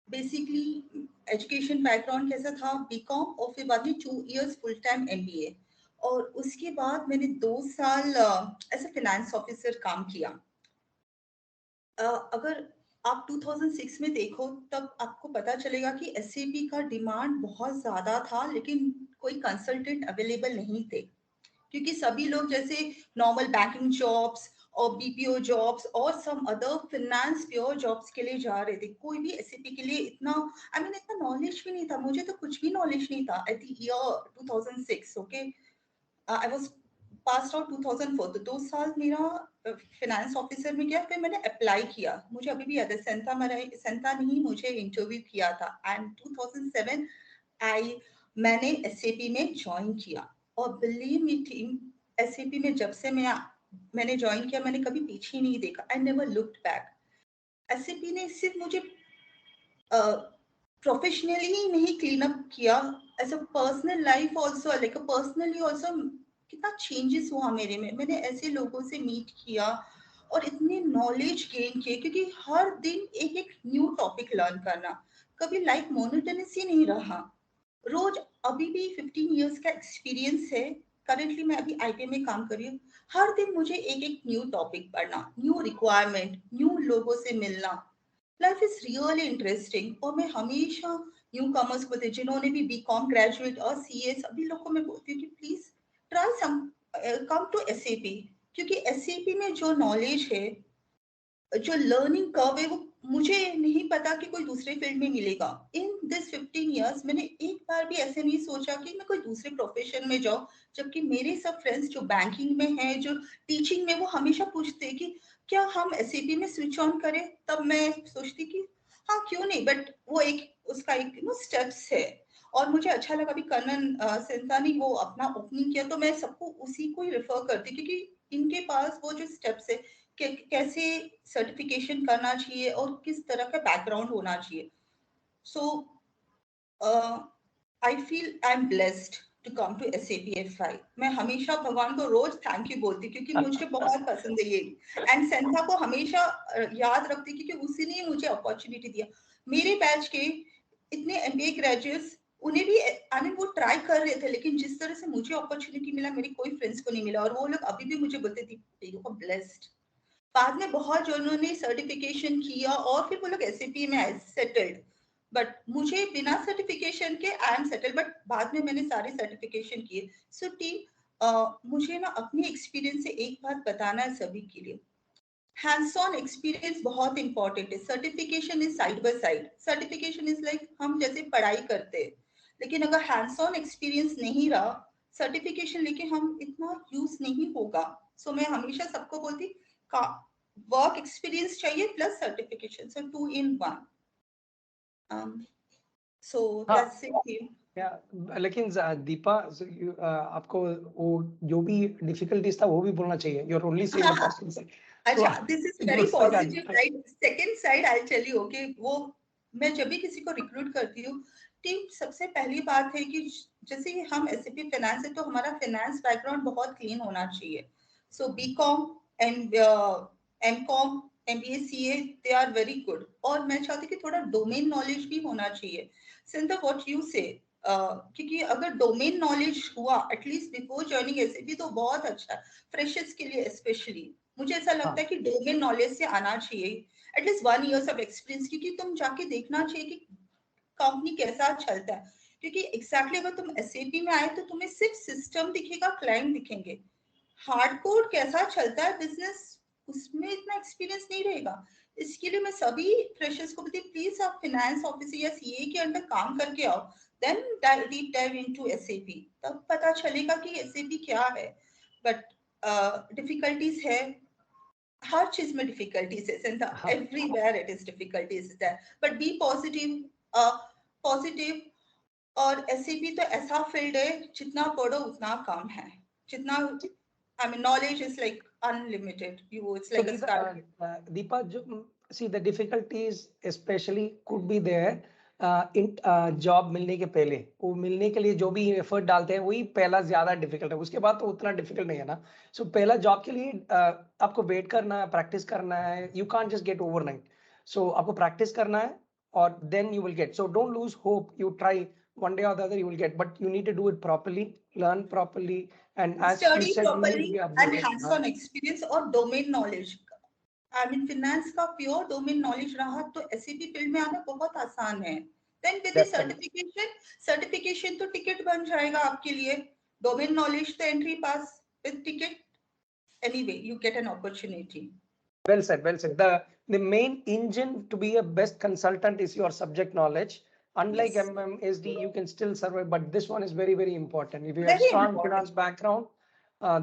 Basically, education background कैसा था? BCom और फिर बाद में 2 years full time MBA. और उसके बाद मैंने 2 साल एज ए फाइनेंस ऑफिसर काम किया. अगर आप 2006 में देखो तब आपको पता चलेगा कि SAP का डिमांड बहुत ज़्यादा था, लेकिन कोई कंसल्टेंट अवेलेबल नहीं थे, क्योंकि सभी लोग जैसे नॉर्मल बैंकिंग जॉब्स और BPO जॉब्स और some other finance pure jobs के लिए जा रहे थे. कोई भी SAP के लिए इतना इतना नॉलेज भी नहीं था. मुझे तो कुछ भी नॉलेज नहीं था at the year 2006. Okay, I was pass out 2004. तो 2 साल मेरा फाइनेंस ऑफिसर में गया. फिर मैंने अप्लाई किया. मुझे अभी भी याद है, सेंथा ने ही मुझे इंटरव्यू किया था. एंड 2007 मैंने SAP में ज्वाइन किया. और बिलीव मी टीम, SAP में जब से मैंने ज्वाइन किया, मैंने कभी पीछे नहीं देखा. I never looked back. SAP ने सिर्फ मुझे प्रोफेशनली ही नहीं क्लीन अप किया, as a personal life also, like personally also कितना चेंजेस हुआ मेरे में. मैंने ऐसे लोगों से मीट किया और इतने नॉलेज गेन किए, क्योंकि हर दिन एक न्यू टॉपिक लर्न करना. कभी लाइफ मोनोटोनस ही नहीं रहा. रोज अभी भी 15 इयर्स का एक्सपीरियंस है. करेंटली मैं अभी IBM में काम कर रही हूँ. हर दिन मुझे एक न्यू टॉपिक पढ़ना, न्यू रिक्वायरमेंट, न्यू लोगों से मिलना. Life is really interesting. और मैं हमेशा न्यू कमर्स को, जिन्होंने भी BCom ग्रेजुएट और CA, सभी लोग को मैं बोलती हूँ कि please try come to SAP, क्योंकि SAP में जो नॉलेज है, जो लर्निंग कर्व है, वो मुझे नहीं पता कि कोई दूसरे फील्ड में मिलेगा. इन दिस 15 इयर्स मैंने एक बार भी ऐसे नहीं सोचा कि मैं कोई दूसरे प्रोफेशन में जाऊं. जबकि मेरे सब फ्रेंड्स जो बैंकिंग में हैं, जो टीचिंग में, वो हमेशा पूछते कि क्या हम SAP में स्विच ऑन करें. तब मैं सोचती कि हाँ, क्यों नहीं, बट वो उसका एक स्टेप्स है. और मुझे अच्छा लगा भी कन्नन सेंथा ने वो अपना ओपनिंग किया, तो मैं सबको उसी को ही रेफर करती, क्योंकि इनके पास वो जो स्टेप्स है, कैसे सर्टिफिकेशन करना चाहिए और किस तरह का बैकग्राउंड होना चाहिए. So I feel I am blessed to come to SAP FI. मैं हमेशा भगवान को रोज थैंक यू बोलती, क्योंकि मुझे बहुत पसंद है ये. एंड सेंथा को हमेशा याद रखती, क्योंकि उसी ने मुझे अपॉर्चुनिटी दिया. मेरे बैच के इतने MBA ग्रेजुएट्स, उन्हें भी वो ट्राई कर रहे थे, लेकिन जिस तरह से मुझे अपॉर्चुनिटी मिला, मेरी कोई फ्रेंड्स को नहीं मिला. और वो लोग अभी भी मुझे बोलते थे यू आर ब्लेस्ड. बाद में बहुत जो उन्होंने सर्टिफिकेशन किया और फिर वो लोग SAP में सेटल्ड. बट मुझे बिना सर्टिफिकेशन के आई एम सेटल्ड, बट बाद में मैंने सारे सर्टिफिकेशन किए. सो टीम, मुझे ना अपने एक्सपीरियंस से एक बात बताना है सभी के लिए. हैंड्स ऑन एक्सपीरियंस बहुत इंपॉर्टेंट है. Certification is side by side. Certification is like हम जैसे पढ़ाई करते हैं, लेकिन अगर हैंड्स ऑन एक्सपीरियंस नहीं रहा, सर्टिफिकेशन लेके हम इतना यूज नहीं होगा. सो मैं हमेशा सबको बोलती का वर्क एक्सपीरियंस चाहिए plus certification, so 2 in 1. So that's it. लेकिन दीपा, आपको वो जो भी डिफिकल्टीज था वो भी बोलना चाहिए. You're only saying the positive side. अच्छा, this is very positive side. Second side I'll tell you. Okay, वो मैं जब भी किसी को रिक्रूट करती हूँ, टीम, सबसे पहली बात है कि जैसे हम SAP फाइनेंस है, तो हमारा फाइनेंस बैकग्राउंड बहुत क्लीन होना चाहिए. सो BCom and MCOM, MBA, CA, they are very good. और मैं चाहती कि थोड़ा डोमेन नॉलेज भी होना चाहिए. Sintha, what you say? क्योंकि अगर डोमेन नॉलेज हुआ एटलीस्ट बिफोर जॉइनिंग SAP तो बहुत अच्छा है फ्रेशर्स के लिए स्पेशली. मुझे ऐसा लगता है कि डोमेन नॉलेज से आना चाहिए एटलीस्ट 1 years ऑफ एक्सपीरियंस, क्योंकि तुम जाके देखना चाहिए कि कंपनी कैसा चलता है. क्योंकि एग्जैक्टली अगर तुम SAP में आए तो तुम्हें सिर्फ सिस्टम दिखेगा, क्लाइंट दिखेंगे, हार्डकोर कैसा चलता है बिजनेस उसमें इतना एक्सपीरियंस नहीं रहेगा. इसके लिए मैं सभी फ्रेशर्स को बोलती हूँ प्लीज आप फाइनेंस ऑफिसर या CA के अंडर काम करके आओ, then deep dive into SAP, तब पता चलेगा कि SAP क्या है. बट डिफिकल्टीज है, हर चीज में डिफिकल्टीज है Cynthia, everywhere it is difficulties there, but be positive. और SAP तो ऐसा फील्ड है जितना पढ़ो उतना कम है, जितना I mean knowledge is like unlimited. It's like a sky. Deepa, see the difficulties especially could be there in job मिलने के पहले. वो मिलने के लिए जो भी एफर्ट डालते हैं वही पहला ज्यादा डिफिकल्ट है, उसके बाद तो उतना डिफिकल्ट नहीं है ना. सो पहला जॉब के लिए आपको वेट करना है, प्रैक्टिस करना है. You can't just get overnight. So आपको प्रैक्टिस करना है और then you will get. So don't lose hope. You try, one day or the other you will get, but you need to do it properly, learn properly, and as study you said, properly you and hands-on experience और domain knowledge. I mean finance का pure domain knowledge रहा तो SAP field में आना बहुत आसान है. Then with the certification तो टिकट बन जाएगा आपके लिए. Domain knowledge तो entry pass with ticket. Anyway, you get an opportunity. Well said, well said. The main engine to be a best consultant is your subject knowledge. Unlike Yes. MMSD, you can still survive, but this one is very, very important. If you have strong finance background,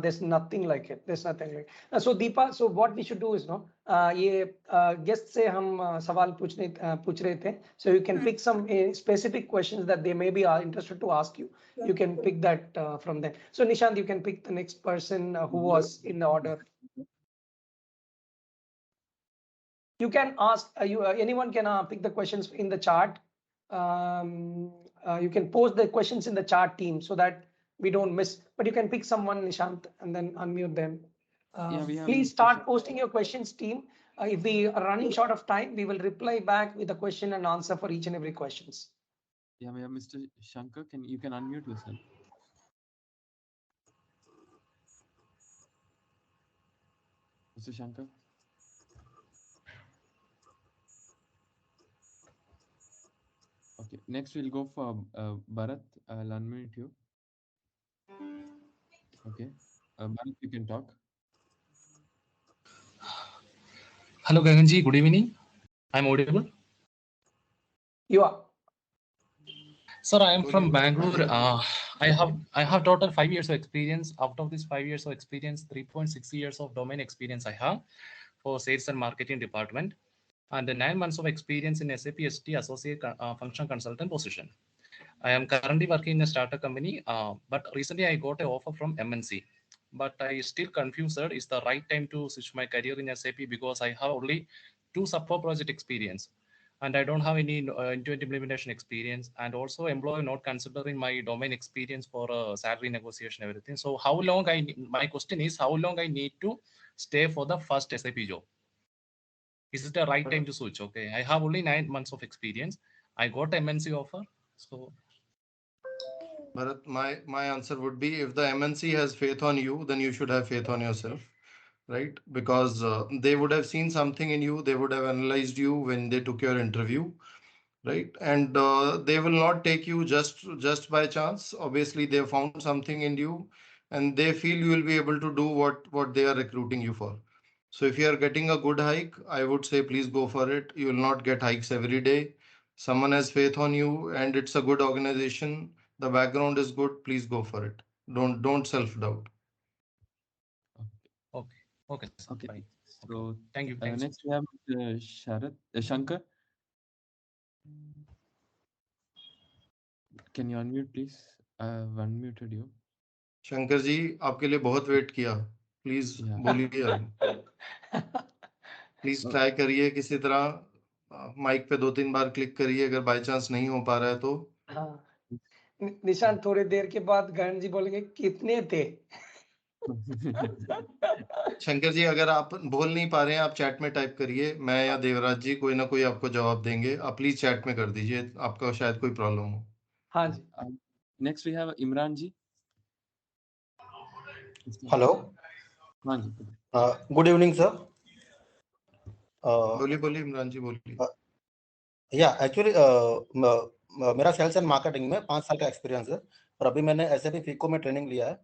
there's nothing like it. There's nothing like it. So Deepa, so what we should do is, ये guest से हम सवाल पूछ रहे थे. So you can pick some specific questions that they may be interested to ask you. You can pick that from them. So Nishant, you can pick the next person who was in the order. You can ask, anyone can pick the questions in the chat. You can post the questions in the chat team so that we don't miss, but you can pick someone, Nishant, and then unmute them. Please start posting your questions, team. If we are running short of time, we will reply back with a question and answer for each and every questions. Yeah, Mr. Shankar, you can unmute yourself. Mr. Shankar. Okay, next we'll go for Bharat. I'll unmute you. Okay, Bharat, you can talk. Hello, Gagan ji. Good evening. I'm audible. You are. Sir, I am from Bangalore. I have total 5 years of experience. Out of this 5 years of experience, 3.6 years of domain experience I have for sales and marketing department, and 9 months of experience in SAP ST associate function consultant position. I am currently working in a startup company, but recently I got an offer from MNC. But I still confused, sir, is the right time to switch my career in SAP because I have only 2 support project experience and I don't have any end-to-end implementation experience, and also employer not considering my domain experience for salary negotiation, everything. So how long my question is, how long I need to stay for the first SAP job? Is it the right time to switch? Okay, I have only 9 months of experience. I got MNC offer. So Bharat, my answer would be, if the MNC has faith on you, then you should have faith on yourself, right? Because they would have seen something in you, they would have analyzed you when they took your interview, right? And they will not take you just by chance. Obviously, they have found something in you, and they feel you will be able to do what they are recruiting you for. So if you are getting a good hike, I would say please go for it. You will not get hikes every day. Someone has faith on you, and it's a good organization. The background is good. Please go for it. Don't self-doubt. Okay, sir. Okay. Fine. So thank you. Next we have Shankar. Can you unmute, please? I've unmuted you. Shankar ji, आपके लिए बहुत wait किया. Please बोलिए. Please try करिए किसी तरह. Mic पे 2-3 बार click करिए अगर बाय चांस नहीं हो पा रहा है तो. हाँ. निशांत, थोड़ी देर के बाद गगन जी बोलेंगे कितने थे. शंकर जी, अगर आप बोल नहीं पा रहे हैं, आप चैट में टाइप करिए, मैं या देवराज जी कोई ना कोई आपको जवाब देंगे। आप प्लीज चैट में कर दीजिए, आपका शायद कोई प्रॉब्लम हो। हाँ जी। Next we have Imran ji. Hello, हाँ जी, गुड इवनिंग सर। बोलिए बोलिए इमरान जी, बोलिए। या एक्चुअली मेरा सेल्स एंड मार्केटिंग में 5 साल का एक्सपीरियंस है और अभी मैंने SAP FICO में ट्रेनिंग लिया है।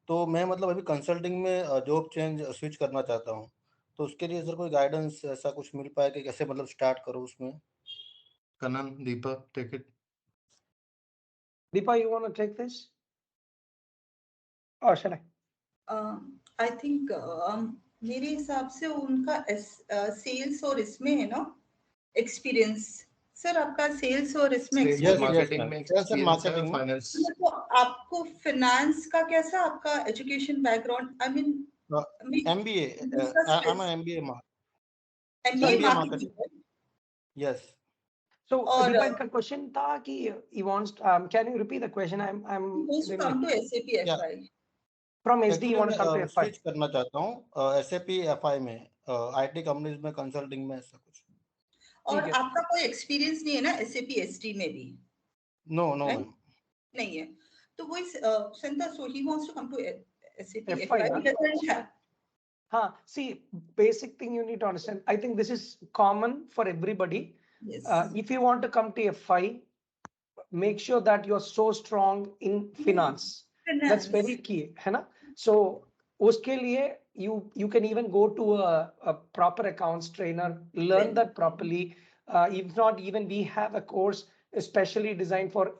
तो मैं मतलब अभी कंसल्टिंग में जॉब चेंज स्विच करना चाहता हूँ, तो उसके लिए सर कोई गाइडेंस ऐसा कुछ मिल पाए कि कैसे मतलब स्टार्ट करूँ उसमें? Kanan, Deepa, take it. Deepa, you want to take this? Or shall I? I think मेरे हिसाब से उनका सेल्स और इसमें है ना एक्सपीरियंस। सर आपका सेल्स और इसमें मार्केटिंग में एक्सपीरियंस है, फाइनेंस। तो आपको फाइनेंस का कैसा आपका education background? I mean MBA, I'm an MBA marketing. Yes. So और Deepa, question था कि he wants. Can you repeat the question? I'm. He wants to come to SAP FI. From SD, you want to come to FI? Switch करना चाहता हूँ SAP FI में, IT companies में, consulting में, ऐसा कुछ। और आपका कोई एक्सपीरियंस नहीं है ना SAP SD में भी? नो मैम, नहीं है। तो वो Santa, so he wants to come to SAP FI, FI. He doesn't have. See, basic thing you need to understand. I think this is common for everybody. Yes. If you want to come to FI, make sure that you're so strong in finance. That's very key, है ना? So उसके लिए you can even go to a proper accounts trainer, learn that properly. If not, even we have a course especially designed for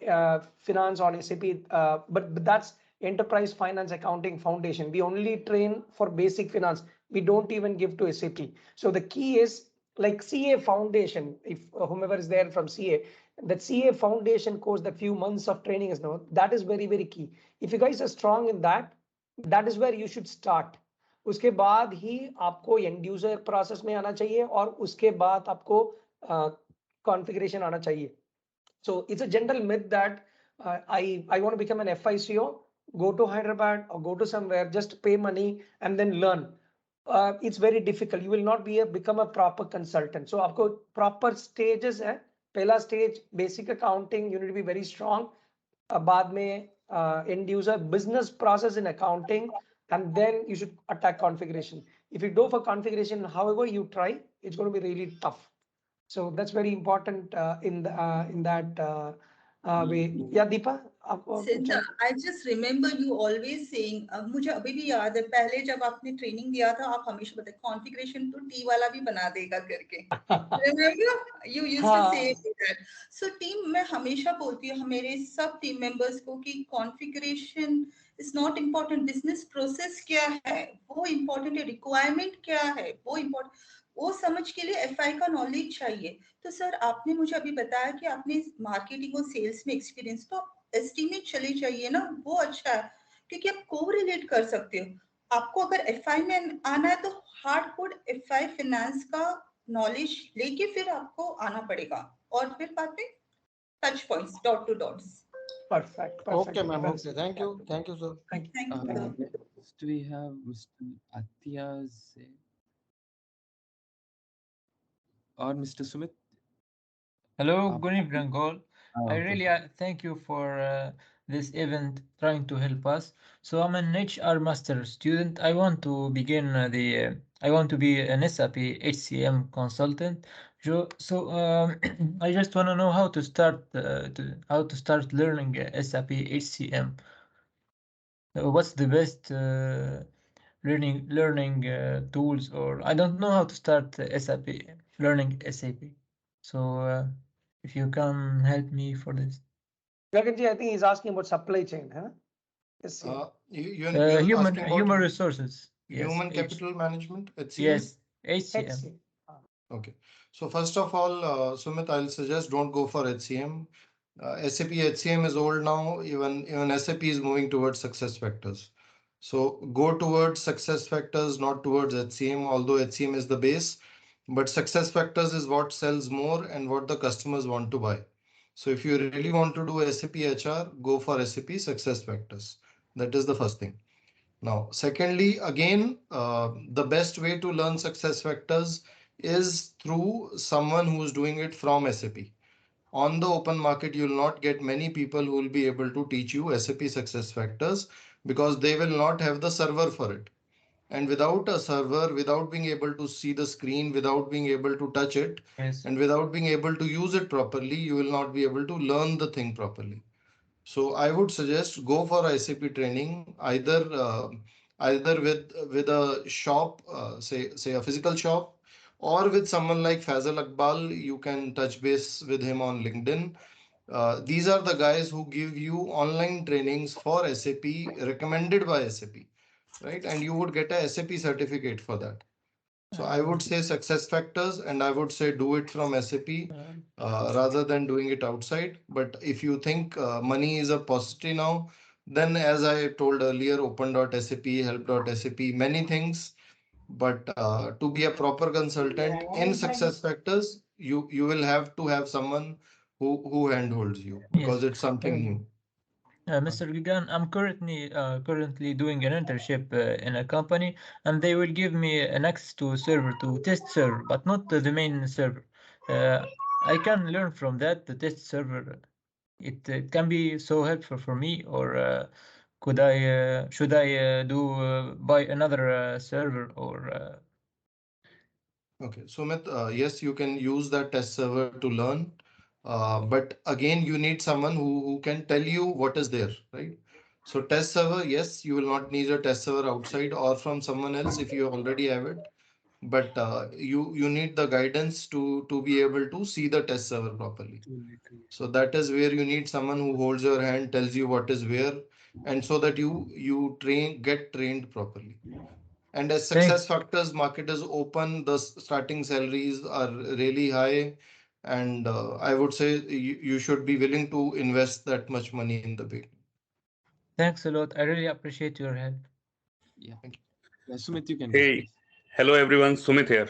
finance on SAP, but that's Enterprise Finance Accounting Foundation. We only train for basic finance. We don't even give to SAP. So the key is like CA Foundation. If whomever is there from CA, that CA Foundation course, the few months of training is now, that is very, very key. If you guys are strong in that, that is where you should start. उसके बाद ही आपको end user process में आना चाहिए और उसके बाद आपको configuration आना चाहिए. So it's a general myth that I want to become an FICO, go to Hyderabad or go to somewhere, just pay money and then learn. It's very difficult. You will not become a proper consultant. So आपको proper stages है. पहला stage basic accounting, you need to be very strong. बाद में end user business process in accounting, and then you should attack configuration. If you go for configuration, however you try, it's going to be really tough. So that's very important in that way. Yeah, Deepa. Sindha, I just remember you always saying, मुझे अभी भी याद है पहले जब आपने training दिया था, आप हमेशा बताए कॉन्फ़िगरेशन तो टी वाला भी बना देगा करके। Remember? You used to say that. So team में हमेशा बोलती हूँ मेरे सब टीम मेंबर्स को कि configuration is not important. Business process क्या है वो इम्पोर्टेंट है, रिक्वायरमेंट क्या है वो इम्पोर्टेंट, वो समझ के लिए FI का नॉलेज चाहिए। तो सर आपने मुझे अभी बताया कि आपने मार्केटिंग और सेल्स में एक्सपीरियंस, तो एसटी में चले जाइए ना, वो अच्छा है क्योंकि आप को रिलेट कर सकते हो। आपको अगर FI में आना है तो हार्ड कोड FI फाइनेंस का नॉलेज लेके फिर आपको आना पड़ेगा और फिर बाद में touch points, dot to dots. Perfect. Okay, ma'am. Okay, thank you, sir. Thank you. Next we have Mr. Atyaz or Mr. Sumit. Hello, good evening all. I really thank you for this event trying to help us. So I'm an HR master student. I want to begin I want to be an SAP HCM consultant. So I just want to know how to start learning SAP HCM. What's the best learning tools, or I don't know how to start learning SAP. So if you can help me for this. Gagan ji, I think he's asking about supply chain, huh? Yes. Human resources. Human capital management, HCM? Yes, HCM. Okay. So first of all, Sumit, I'll suggest don't go for HCM. SAP HCM is old now. Even SAP is moving towards success factors. So go towards success factors, not towards HCM, although HCM is the base. But success factors is what sells more and what the customers want to buy. So if you really want to do SAP HR, go for SAP success factors. That is the first thing. Now, secondly, again, the best way to learn success factors is through someone who's doing it from SAP. On the open market, you will not get many people who will be able to teach you SAP success factors because they will not have the server for it. And without a server, without being able to see the screen, without being able to touch it, Yes. and without being able to use it properly, you will not be able to learn the thing properly. So I would suggest go for SAP training either with a shop, say a physical shop, or with someone like Fazal Iqbal. You can touch base with him on LinkedIn. These are the guys who give you online trainings for SAP recommended by SAP, right? And you would get a SAP certificate for that. So I would say success factors, and I would say do it from SAP rather than doing it outside. But if you think money is a possibility now, then as I told earlier, open.sap, help.sap, many things. But to be a proper consultant in success factors, you will have to have someone who handholds you because Yes. it's something new. Mr. Gagan, I'm currently doing an internship in a company, and they will give me an access to a server to test server, but not the main server. I can learn from that the test server. It can be so helpful for me, or should I buy another server or? Okay, Sumit, yes, you can use that test server to learn. But again, you need someone who can tell you what is there, right? So test server, yes, you will not need a test server outside or from someone else if you already have it. But you need the guidance to be able to see the test server properly. So that is where you need someone who holds your hand, tells you what is where, and so that you get trained properly. And as success factors, market is open, the starting salaries are really high. And I would say you should be willing to invest that much money in the beginning. Thanks a lot. I really appreciate your help. Yeah. Thank you. Sumit, you can. Hey, hello everyone, Sumit here.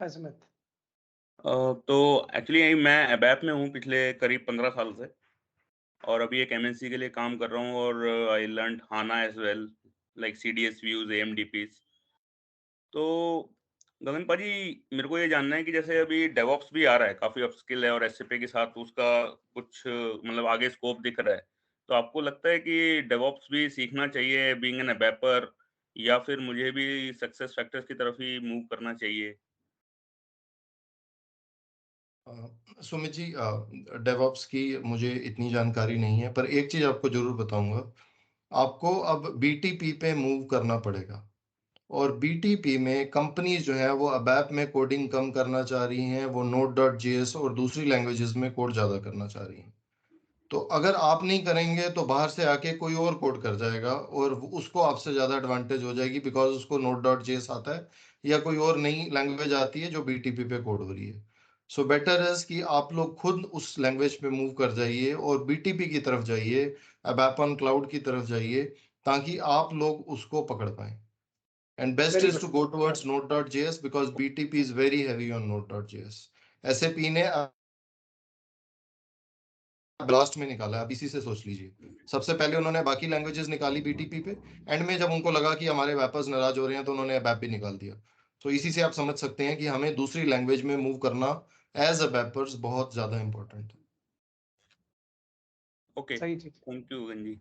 Hi, Sumit. तो actually मैं एबैप में हूँ पिछले करीब 15 साल से और अभी एक एमएनसी के लिए काम कर रहा हूँ और I learn HANA as well like CDS views AMDPs. तो गगन पाजी मेरे को ये जानना है कि जैसे अभी डेवऑप्स भी आ रहा है, काफी अपस्किल है और एसएपी के साथ उसका कुछ मतलब आगे स्कोप दिख रहा है, तो आपको लगता है कि डेवऑप्स भी सीखना चाहिए बीइंग एन एबैपर या फिर मुझे भी सक्सेस फैक्टर्स की तरफ ही मूव करना चाहिए? सुमित जी, डेवऑप्स की मुझे इतनी जानकारी नहीं है, पर एक चीज आपको जरूर बताऊंगा, आपको अब बीटीपी पे मूव करना पड़ेगा। और बीटीपी में कंपनीज जो है वो अबैप में कोडिंग कम करना चाह रही हैं, वो node.js और दूसरी लैंग्वेजेस में कोड ज्यादा करना चाह रही हैं। तो अगर आप नहीं करेंगे तो बाहर से आके कोई और कोड कर जाएगा और उसको आपसे ज्यादा एडवांटेज हो जाएगी बिकॉज उसको node.js आता है या कोई और नई लैंग्वेज आती है जो बीटीपी पे कोड हो रही है। सो बेटर है कि आप लोग खुद उस लैंग्वेज पे मूव कर जाइए और बीटीपी की तरफ जाइए, अबैप ऑन क्लाउड की तरफ जाइए, ताकि आप लोग उसको पकड़ पाए। And best Very is good. to go towards node.js because BTP is very heavy on node.js. SAP ने ब्लास्ट में निकाला, आप इसी से सोच लीजिए। सबसे पहले उन्होंने बाकी लैंग्वेजेस निकाली बीटीपी पे, एंड में जब उनको लगा कि हमारे वेपर्स नाराज हो रहे हैं तो उन्होंने अबैप भी निकाल दिया। तो इसी से आप समझ सकते हैं कि हमें दूसरी लैंग्वेज में मूव करना एज अबैपर्स बहुत ज्यादा इंपॉर्टेंट है। Okay, thank you Gagan ji.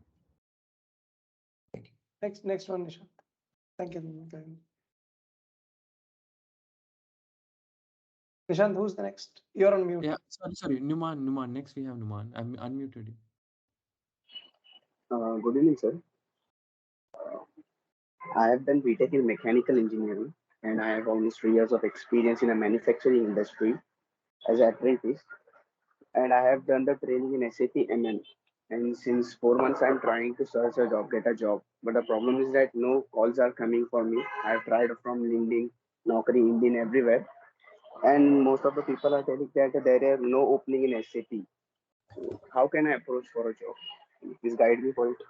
Next one, Nishant. Thank you. Nishant, who's the next? You're on mute. Yeah, sorry. Numan. Next we have Numan. I'm unmuted. Good evening, sir. I have done BTech in mechanical engineering, and I have almost 3 years of experience in a manufacturing industry as an apprentice. And I have done the training in SAP MM. And since 4 months, I'm trying to search a job, get a job. But the problem is that no calls are coming for me. I've tried from LinkedIn, Naukri, Indian, everywhere. And most of the people are telling that there are no opening in SAP. How can I approach for a job? Please guide me for it.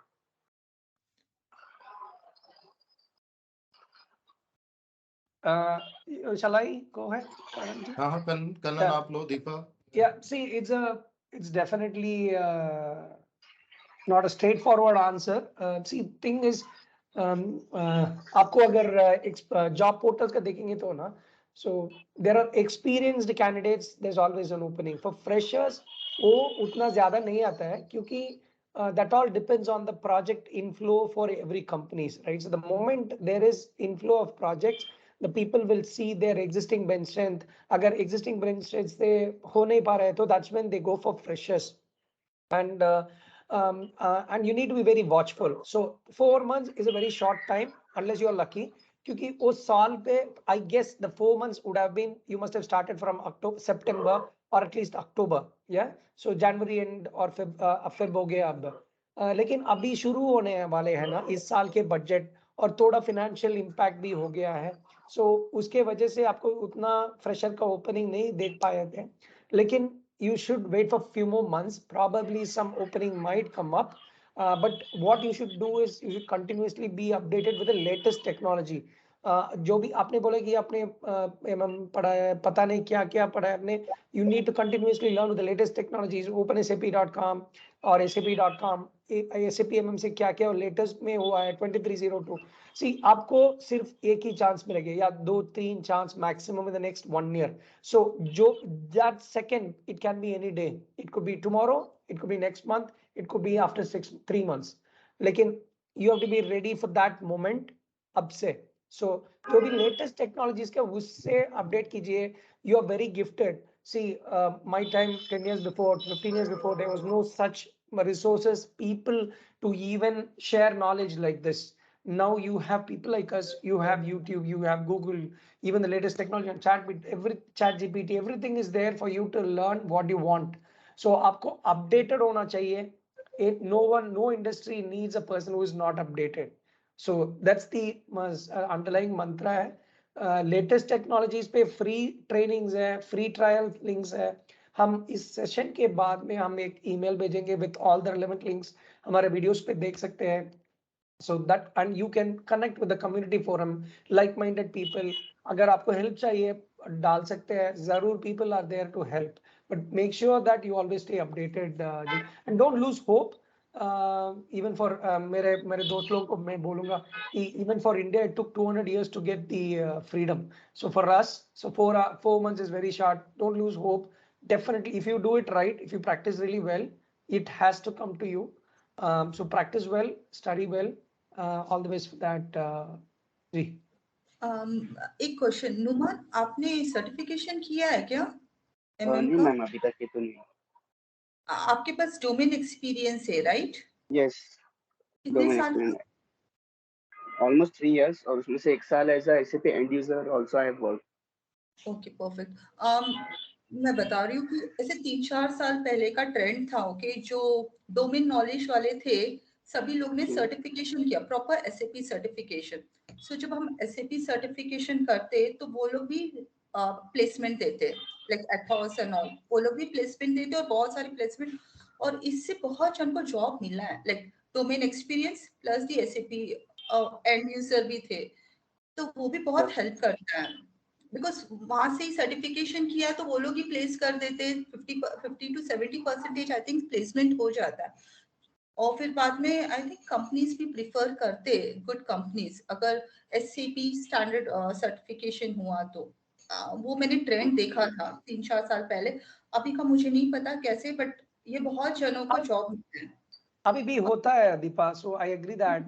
Shall I go ahead? Kannan, आप लो, Deepa. Yeah, see, it's definitely not a straightforward answer. See, thing is, आपको अगर job portals का देखेंगे तो ना, so there are experienced candidates, there's always an opening for freshers. वो उतना ज्यादा नहीं आता है क्योंकि that all depends on the project inflow for every companies, right? So the moment there is inflow of projects, the people will see their existing bench strength. अगर existing bench strength से हो नहीं पा रहे तो that's when they go for freshers. And you need to be very watchful. So 4 months is a very short time unless you are lucky. क्योंकि उस साल पे I guess the 4 months would have been, you must have started from October, September or at least October. Yeah, so January end और Feb हो गया अब. लेकिन अभी शुरू होने वाले हैं ना इस साल के बजट, और थोड़ा फाइनेंशियल इम्पैक्ट भी हो गया है. सो उसके वजह से आपको उतना फ्रेशर का ओपनिंग नहीं देख पाए थे. लेकिन you should wait for few more months. Probably some opening might come up. But what you should do is you should continuously be updated with the latest technology. जो भी आपने बोला कि आपने पढ़ा है, पता नहीं क्या क्या पढ़ा है आपने, you need to continuously learn with the latest technologies. OpenSAP.com और SAP.com, SAP MM से क्या क्या लेटेस्ट में हुआ है 2302. See, आपको सिर्फ एक ही चांस मिलेगा या 2-3 chance maximum in the next 1 year. So that second, it can be any day. It could be tomorrow, it could be next month, it could be after 3 months. लेकिन you have to be ready for that moment अब से. So जो भी latest technologies का उससे update कीजिए. You are very gifted. See, my time 10 years before, 15 years before, there was no such resources, people to even share knowledge like this. Now you have people like us, you have YouTube, you have Google, even the latest technology on chat GPT, everything is there for you to learn what you want. So आपको updated होना चाहिए. No industry needs a person who is not updated. So that's the underlying mantra है. Latest technologies पे free trainings है, free trial links है. हम इस session के बाद में हम एक ईमेल भेजेंगे with all the relevant links. हमारे वीडियोस पे देख सकते हैं. So that, and you can connect with the community forum, like-minded people. अगर आपको help चाहिए डाल सकते हैं, जरूर people are there to help. But make sure that you always stay updated and don't lose hope. Even for मेरे दोस्त लोगों को मैं बोलूँगा कि even for India it took 200 years to get the freedom. So for us, so 4 months is very short. Don't lose hope. Definitely, if you do it right, if you practice really well, it has to come to you. So practice well, study well. All the best for that. जी. एक question, Numan, आपने certification किया है क्या नहीं का? Ma'am, अभी तक के तो नहीं. आपके पास डोमेन एक्सपीरियंस है, राइट? यस, कितने साल? ऑलमोस्ट 3 years, और उसमें से 1 साल as a SAP end user also I have work. Okay, perfect. मैं बता रही हूँ कि ऐसे 3-4 साल पहले का ट्रेंड था, ओके, जो डोमेन नॉलेज वाले थे सभी लोग ने सर्टिफिकेशन किया, प्रॉपर SAP सर्टिफिकेशन. सो जब हम SAP सर्टिफिकेशन करते तो वो लोग भी प्लेसमेंट देते, लाइक एथॉस एंड ऑल, वो लोग भी प्लेसमेंट देते और बहुत सारी प्लेसमेंट, और इससे बहुत जन को जॉब मिला है, लाइक डोमेन एक्सपीरियंस प्लस दी SAP एंड यूजर भी थे, तो वो भी बहुत हेल्प करता है. बिकॉज वहां से ही सर्टिफिकेशन किया तो वो लोग ही प्लेस कर देते, 50 to 70% आई थिंक प्लेसमेंट हो जाता है. और फिर बाद में आई थिंक कंपनीज भी प्रिफर करते, गुड कंपनीज, अगर SAP स्टैंडर्ड सर्टिफिकेशन हुआ तो. वो मैंने ट्रेंड देखा था 3-4 साल पहले, अभी का मुझे नहीं पता कैसे, बट ये बहुत जनों को जॉब मिलता है. अभी भी होता है दीपा, सो आई एग्री दैट.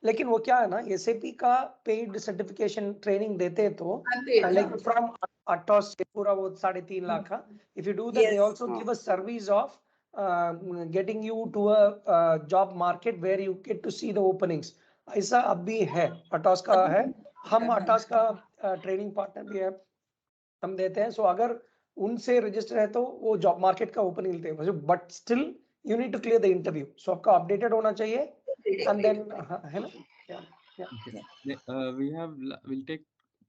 लेकिन वो क्या है ना, SAP का पेड सर्टिफिकेशन ट्रेनिंग देते तो लाइक फ्रॉम अटॉस से पूरा वो 3.5 लाख का, if you do that they also give a service of getting you to a job market where you get to see the openings. ऐसा अभी है, अटॉस का है, हम अटॉस का ट्रेनिंग पार्टनर भी है, हम देते हैं. सो अगर उनसे रजिस्टर है तो वो जॉब मार्केट का ओपनिंग लेते हैं, but still you need to clear the interview. So आपका updated होना चाहिए, and then है ना? Yeah. We'll take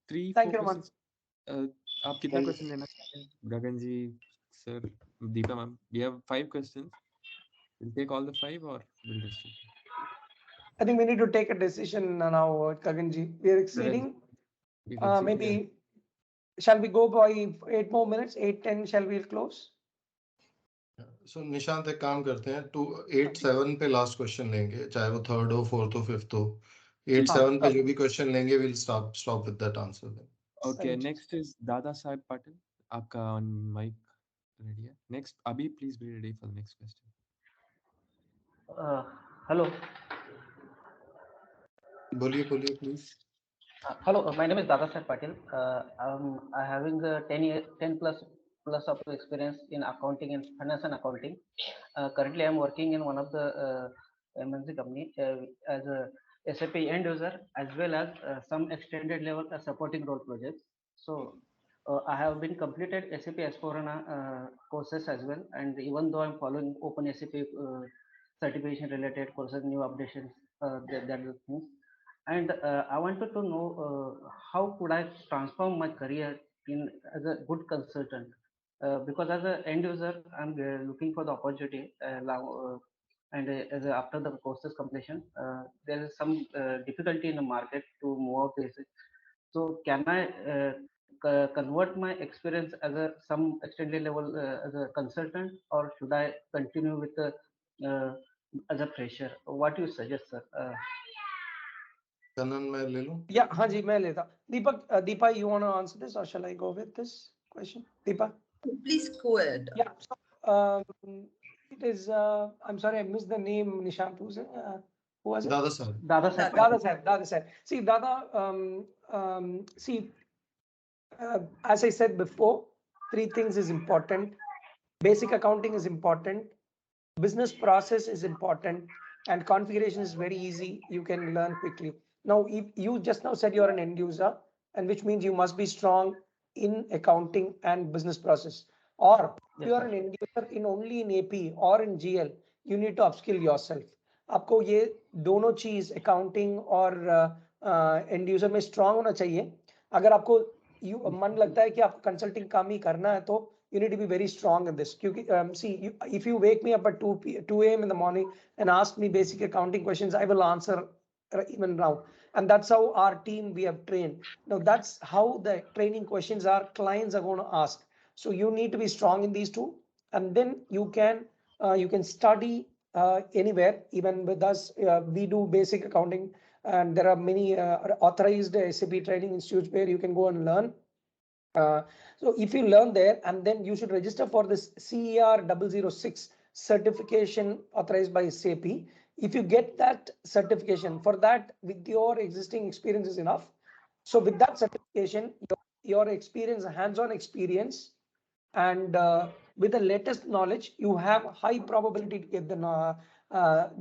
3-4 questions. आप कितना क्वेश्चन लेना चाहते हैं? Gagan ji, sir, Deepa ma'am, we have 5 questions. We'll take all the 5 or we'll restrict? I think we need to take a decision now, Gagan ji. We are exceeding. Maybe shall we go by 8 more minutes? 8:10 shall we close? सो निशांत एक काम करते हैं, 8-7 पे last question लेंगे, चाहे वो third हो, fourth हो, फिफ्थ हो। 8-7 पे जो भी क्वेश्चन लेंगे, will stop with that answer. Okay, next is Dada Saheb Patil. आपका on mic ready है? Next, Abhi, please be ready for the next question. Hello. बोलिए please. Hello, my name is Dada Saheb Patil. I'm having 10 plus of experience in accounting and finance and accounting. Currently, I'm working in one of the MNC company as a SAP end user, as well as some extended level supporting role projects. So I have been completed SAP S4HANA courses as well, and even though I'm following open SAP certification related courses, new updations, that are things. And I wanted to know how could I transform my career in as a good consultant, because as an end user, I'm looking for the opportunity now, and after the courses completion, there is some difficulty in the market to move out this. So can I convert my experience as some extended level as a consultant, or should I continue with the as a fresher? What do you suggest, sir? Kannan, मैं ले लूं? Yeah, हाँ जी मैं लेता. Deepa, you want to answer this or shall I go with this question? Deepa? Please go ahead. Yeah. So, it is. I'm sorry, I missed the name. Nishant, who was it? Dada Saheb. Dada Saheb. See, Dada. See, as I said before, 3 things is important. Basic accounting is important. Business process is important, and configuration is very easy. You can learn quickly. Now, if you just now said you're an end user, and which means you must be strong in accounting and business process. Or if you are an end user in only in AP or in GL, you need to upskill yourself. आपको ये दोनों चीज accounting और end user में strong होना चाहिए. अगर आपको मन लगता है कि आप consulting काम ही करना है तो you need to be very strong in this. See, if you wake me up at 2 a.m. in the morning and ask me basic accounting questions, I will answer even now. And that's how our team we have trained. Now that's how the training questions our clients are going to ask. So you need to be strong in these two, and then you can study anywhere. Even with us, we do basic accounting, and there are many authorized SAP training institutes where you can go and learn. So if you learn there, and then you should register for this CER 006 certification authorized by SAP. If you get that certification, for that with your existing experience is enough. So with that certification, your experience, hands-on experience, and with the latest knowledge, you have high probability to get the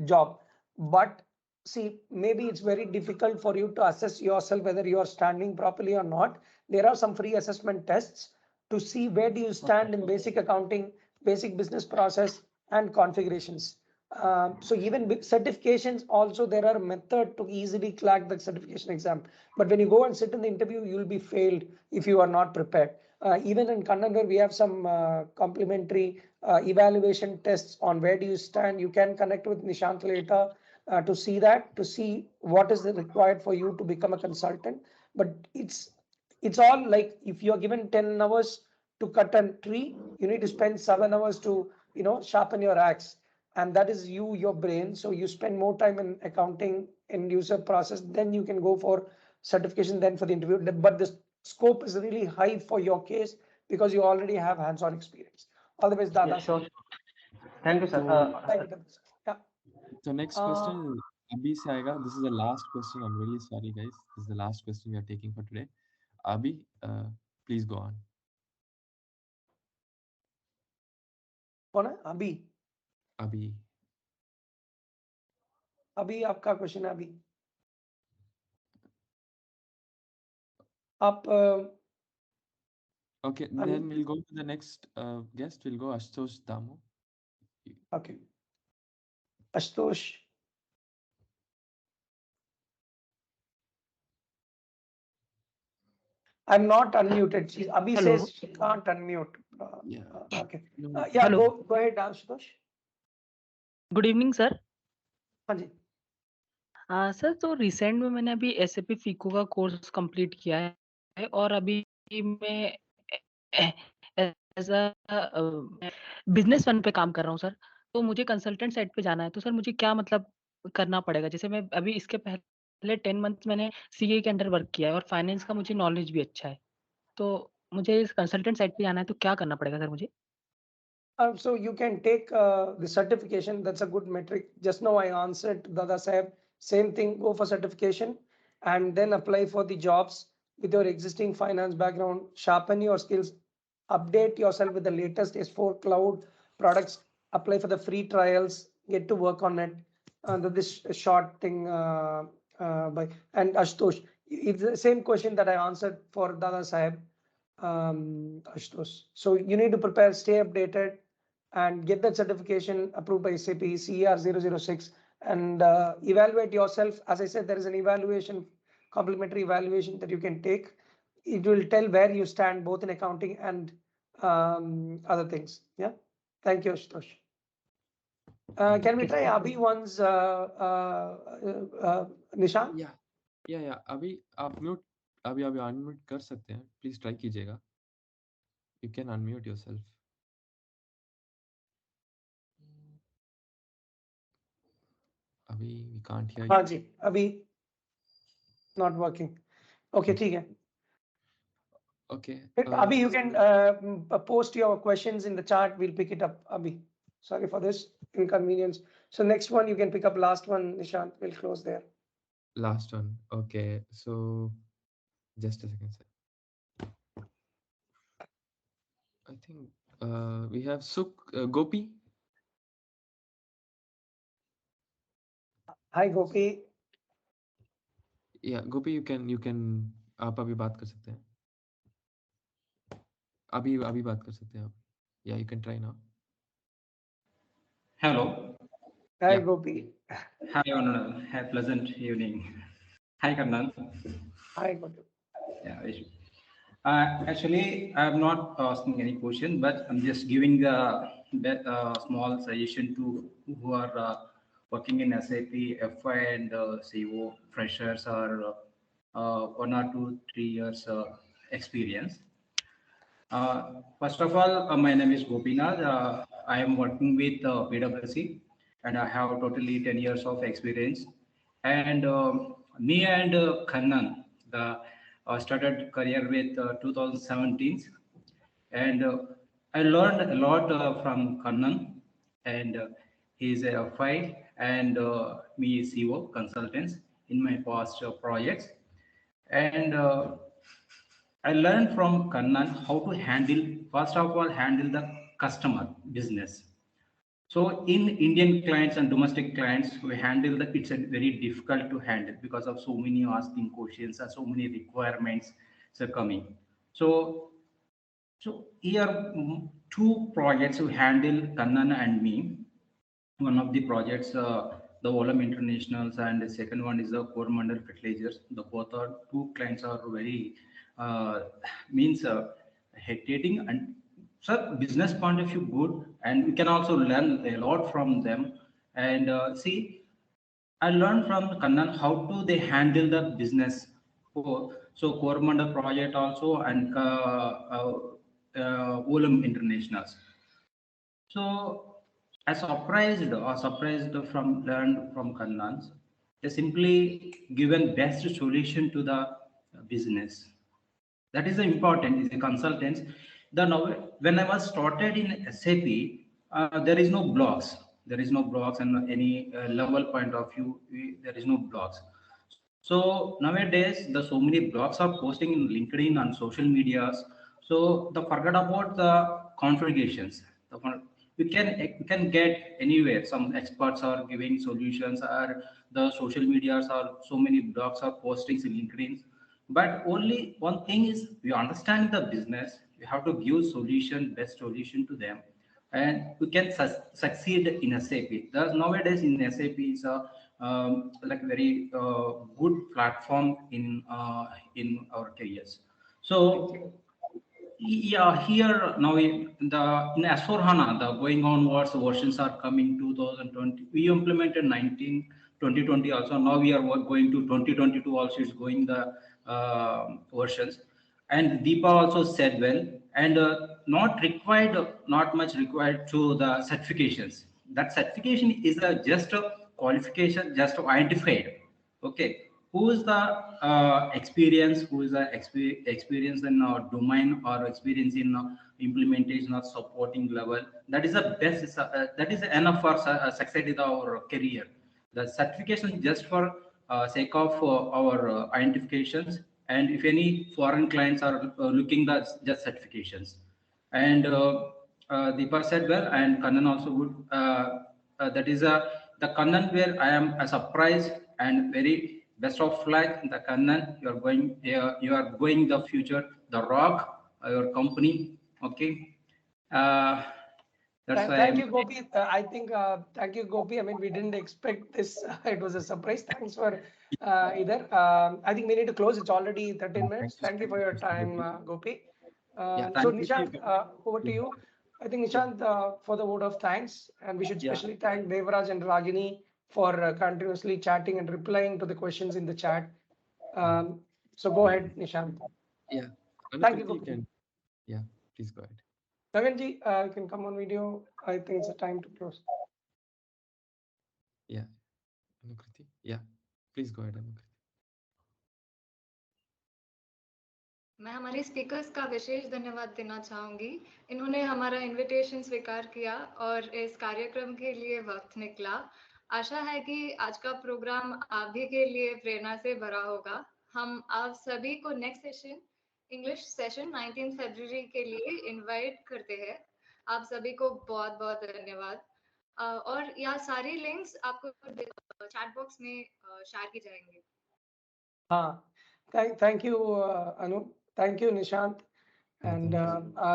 job. But see, maybe it's very difficult for you to assess yourself whether you are standing properly or not. There are some free assessment tests to see where do you stand in basic accounting, basic business process, and configurations. So even with certifications also, there are methods to easily crack the certification exam. But when you go and sit in the interview, you'll be failed if you are not prepared. Even in Kannanware, we have some complimentary evaluation tests on where do you stand. You can connect with Nishant later to see that, to see what is required for you to become a consultant. But it's all like if you're given 10 hours to cut a tree, you need to spend 7 hours to sharpen your axe. And that is your brain. So you spend more time in accounting and user process, then you can go for certification, then for the interview. But the scope is really high for your case because you already have hands-on experience. All the best, Dada. Yeah, sure. Thank you, sir. Yeah. So next question is Abhi se aayega. This is the last question. I'm really sorry, guys. This is the last question we are taking for today. Abhi, please go on. कौन है? अभी आपका question है. अभी आप okay, then we'll go to the next guest. We'll go Ashutosh Damu. Okay, Ashutosh. I'm not unmuted. Abhi says she can't unmute. Okay. Yeah, Hello. go ahead, Ashutosh. Good evening sir. हाँ जी. Sir तो recent में मैंने अभी SAP FICO का course complete किया है और अभी मैं एज अ बिजनेस वन पे काम कर रहा हूँ सर, तो मुझे कंसल्टेंट साइड पे जाना है, तो सर मुझे क्या मतलब करना पड़ेगा? जैसे मैं अभी इसके पहले 10 मंथ्स मैंने सीए के अंडर वर्क किया है और फाइनेंस का मुझे नॉलेज भी अच्छा है, तो मुझे इस कंसल्टेंट साइड पे जाना है, तो क्या करना पड़ेगा सर मुझे? So you can take the certification. That's a good metric. Just now I answered Dada Saheb. Same thing, go for certification and then apply for the jobs with your existing finance background. Sharpen your skills. Update yourself with the latest S4 cloud products. Apply for the free trials. Get to work on it. This short thing by and Ashtosh. It's the same question that I answered for Dada Saheb. Ashtosh. So you need to prepare, stay updated, and get that certification approved by SAP CER 006 and evaluate yourself. As I said, there is an evaluation, complimentary evaluation that you can take. It will tell where you stand both in accounting and other things. Yeah. Thank you, Ashutosh. Can we try Abhi once, Nishan? या अभी आप mute अभी unmute कर सकते हैं, please try कीजिएगा. You can unmute yourself. अभी we can't hear. हाँ जी, अभी not working. Okay, ठीक है. Okay. Abhi, you can post your questions in the chat. We'll pick it up. Abhi, sorry for this inconvenience. So next one, you can pick up last one, Nishant. We'll close there. Last one. Okay. So just a second, sir. I think we have Gopi. Hi, Gopi. Yeah, Gopi, you can आप अभी बात कर सकते हैं. अभी बात कर सकते हैं आप. Yeah, you can try now. Hello. Hi, Yeah. Gopi. Hi, Honorable. Have a pleasant evening. Hi, Kannan. Hi, Gopi. Yeah. Actually, I'm not asking any question, but I'm just giving a small suggestion to who are working in SAP FI and CO freshers or 1 or 2, 3 years experience. First of all, my name is Gopinath. I am working with PwC and I have totally 10 years of experience. And me and Kannan started career with 2017. And I learned a lot from Kannan, and he's a FI and me CO consultants in my past projects. And I learned from Kannan how to handle, first of all, handle the customer business. So in Indian clients and domestic clients, we handle that it's a very difficult to handle because of so many asking questions and so many requirements are coming. So here 2 projects we handle, Kannan and me. One of the projects, the Olam Internationals, and the second one is the Coromandel Fertilizers. The both are 2 clients are very hesitating and sir, business point of view good, and we can also learn a lot from them. And see, I learned from Kannan how do they handle the business. So Coromandel project also and Olam Internationals. So I surprised from learned from Kannan's. They simply given best solution to the business. That is the important is the consultants. When I was started in SAP, there is no blogs. There is no blogs and any level point of view. There is no blogs. So nowadays, the so many blogs are posting in LinkedIn and social medias. So the forget about the configurations. We can get anywhere. Some experts are giving solutions, or the social medias are so many blogs are postings in LinkedIn. But only one thing is we understand the business. We have to give best solution to them, and we can succeed in SAP. Thus nowadays in SAP is a like very good platform in our careers. So yeah, here now in S4 HANA, the going onwards versions are coming 2020. We implemented 2020 also. Now we are going to 2022 also is going the versions. And Deepa also said well, and not much required to the certifications. That certification is just a qualification, just identified. Okay, who is the experience, who is the experience in domain or experience in implementation or supporting level. That is the best. That is enough for success in our career. The certification is just for sake of our identifications, and if any foreign clients are looking at just certifications. And Deepa said well, and Kannan also would. That is the Kannanware. I am surprised and very best of luck in the Kannan. You are going the future, the rock, your company. Okay. That's why. Thank you, Gopi. I think thank you, Gopi. I mean, we didn't expect this. It was a surprise. Thanks for either. I think we need to close. It's already 13 minutes. Thank you for your time, Gopi. So Nishant, over to you. I think Nishant, for the vote of thanks, and we should especially thank Devraj and Ragini for continuously chatting and replying to the questions in the chat. So go ahead, Nishant. Yeah. Thank you, Gopi. Yeah, please go ahead. Gaganji, you can come on video. I think it's a time to close. Yeah. Anukriti. Yeah. Please go ahead, Anukriti. मैं हमारे speakers का विशेष धन्यवाद देना चाहूंगी। इन्होंने हमारा invitation स्वीकार किया और इस कार्यक्रम के लिए वक्त निकला। आशा है कि आज का प्रोग्राम आप भी के लिए प्रेरणा से भरा होगा। हम आप सभी को नेक्स्ट सेशन इंग्लिश सेशन 19 फरवरी के लिए इनवाइट करते हैं। आप सभी को बहुत बहुत धन्यवाद। और यह सारी लिंक्स आपको चैट बॉक्स में शेयर की जाएंगी। हाँ, thank you, Anu. Thank you, Nishant. And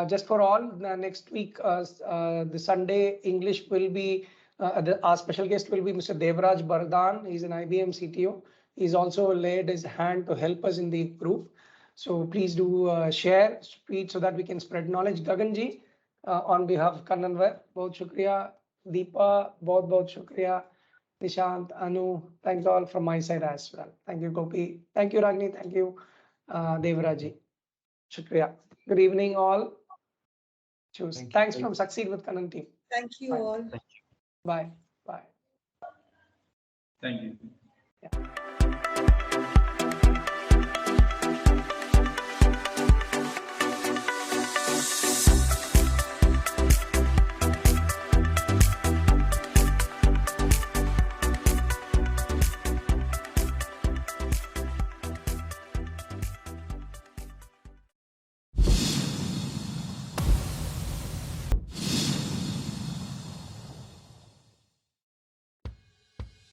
just for all, next week, the Sunday English will be, our special guest will be Mr. Devraj Bardhan. He's an IBM CTO. He's also laid his hand to help us in the group. So please do share, speed so that we can spread knowledge. Gagan ji, on behalf of Kannanware, बहुत शुक्रिया. Deepa, बहुत शुक्रिया. Nishant, Anu, thanks all from my side as well. Thank you, Gopi. Thank you, Ragini. Thank you, Devraji. Shukriya. Good evening, all. Choose. Thanks from Succeed with Kannan team. Thank you all. Bye. Bye. Thank you. Yeah.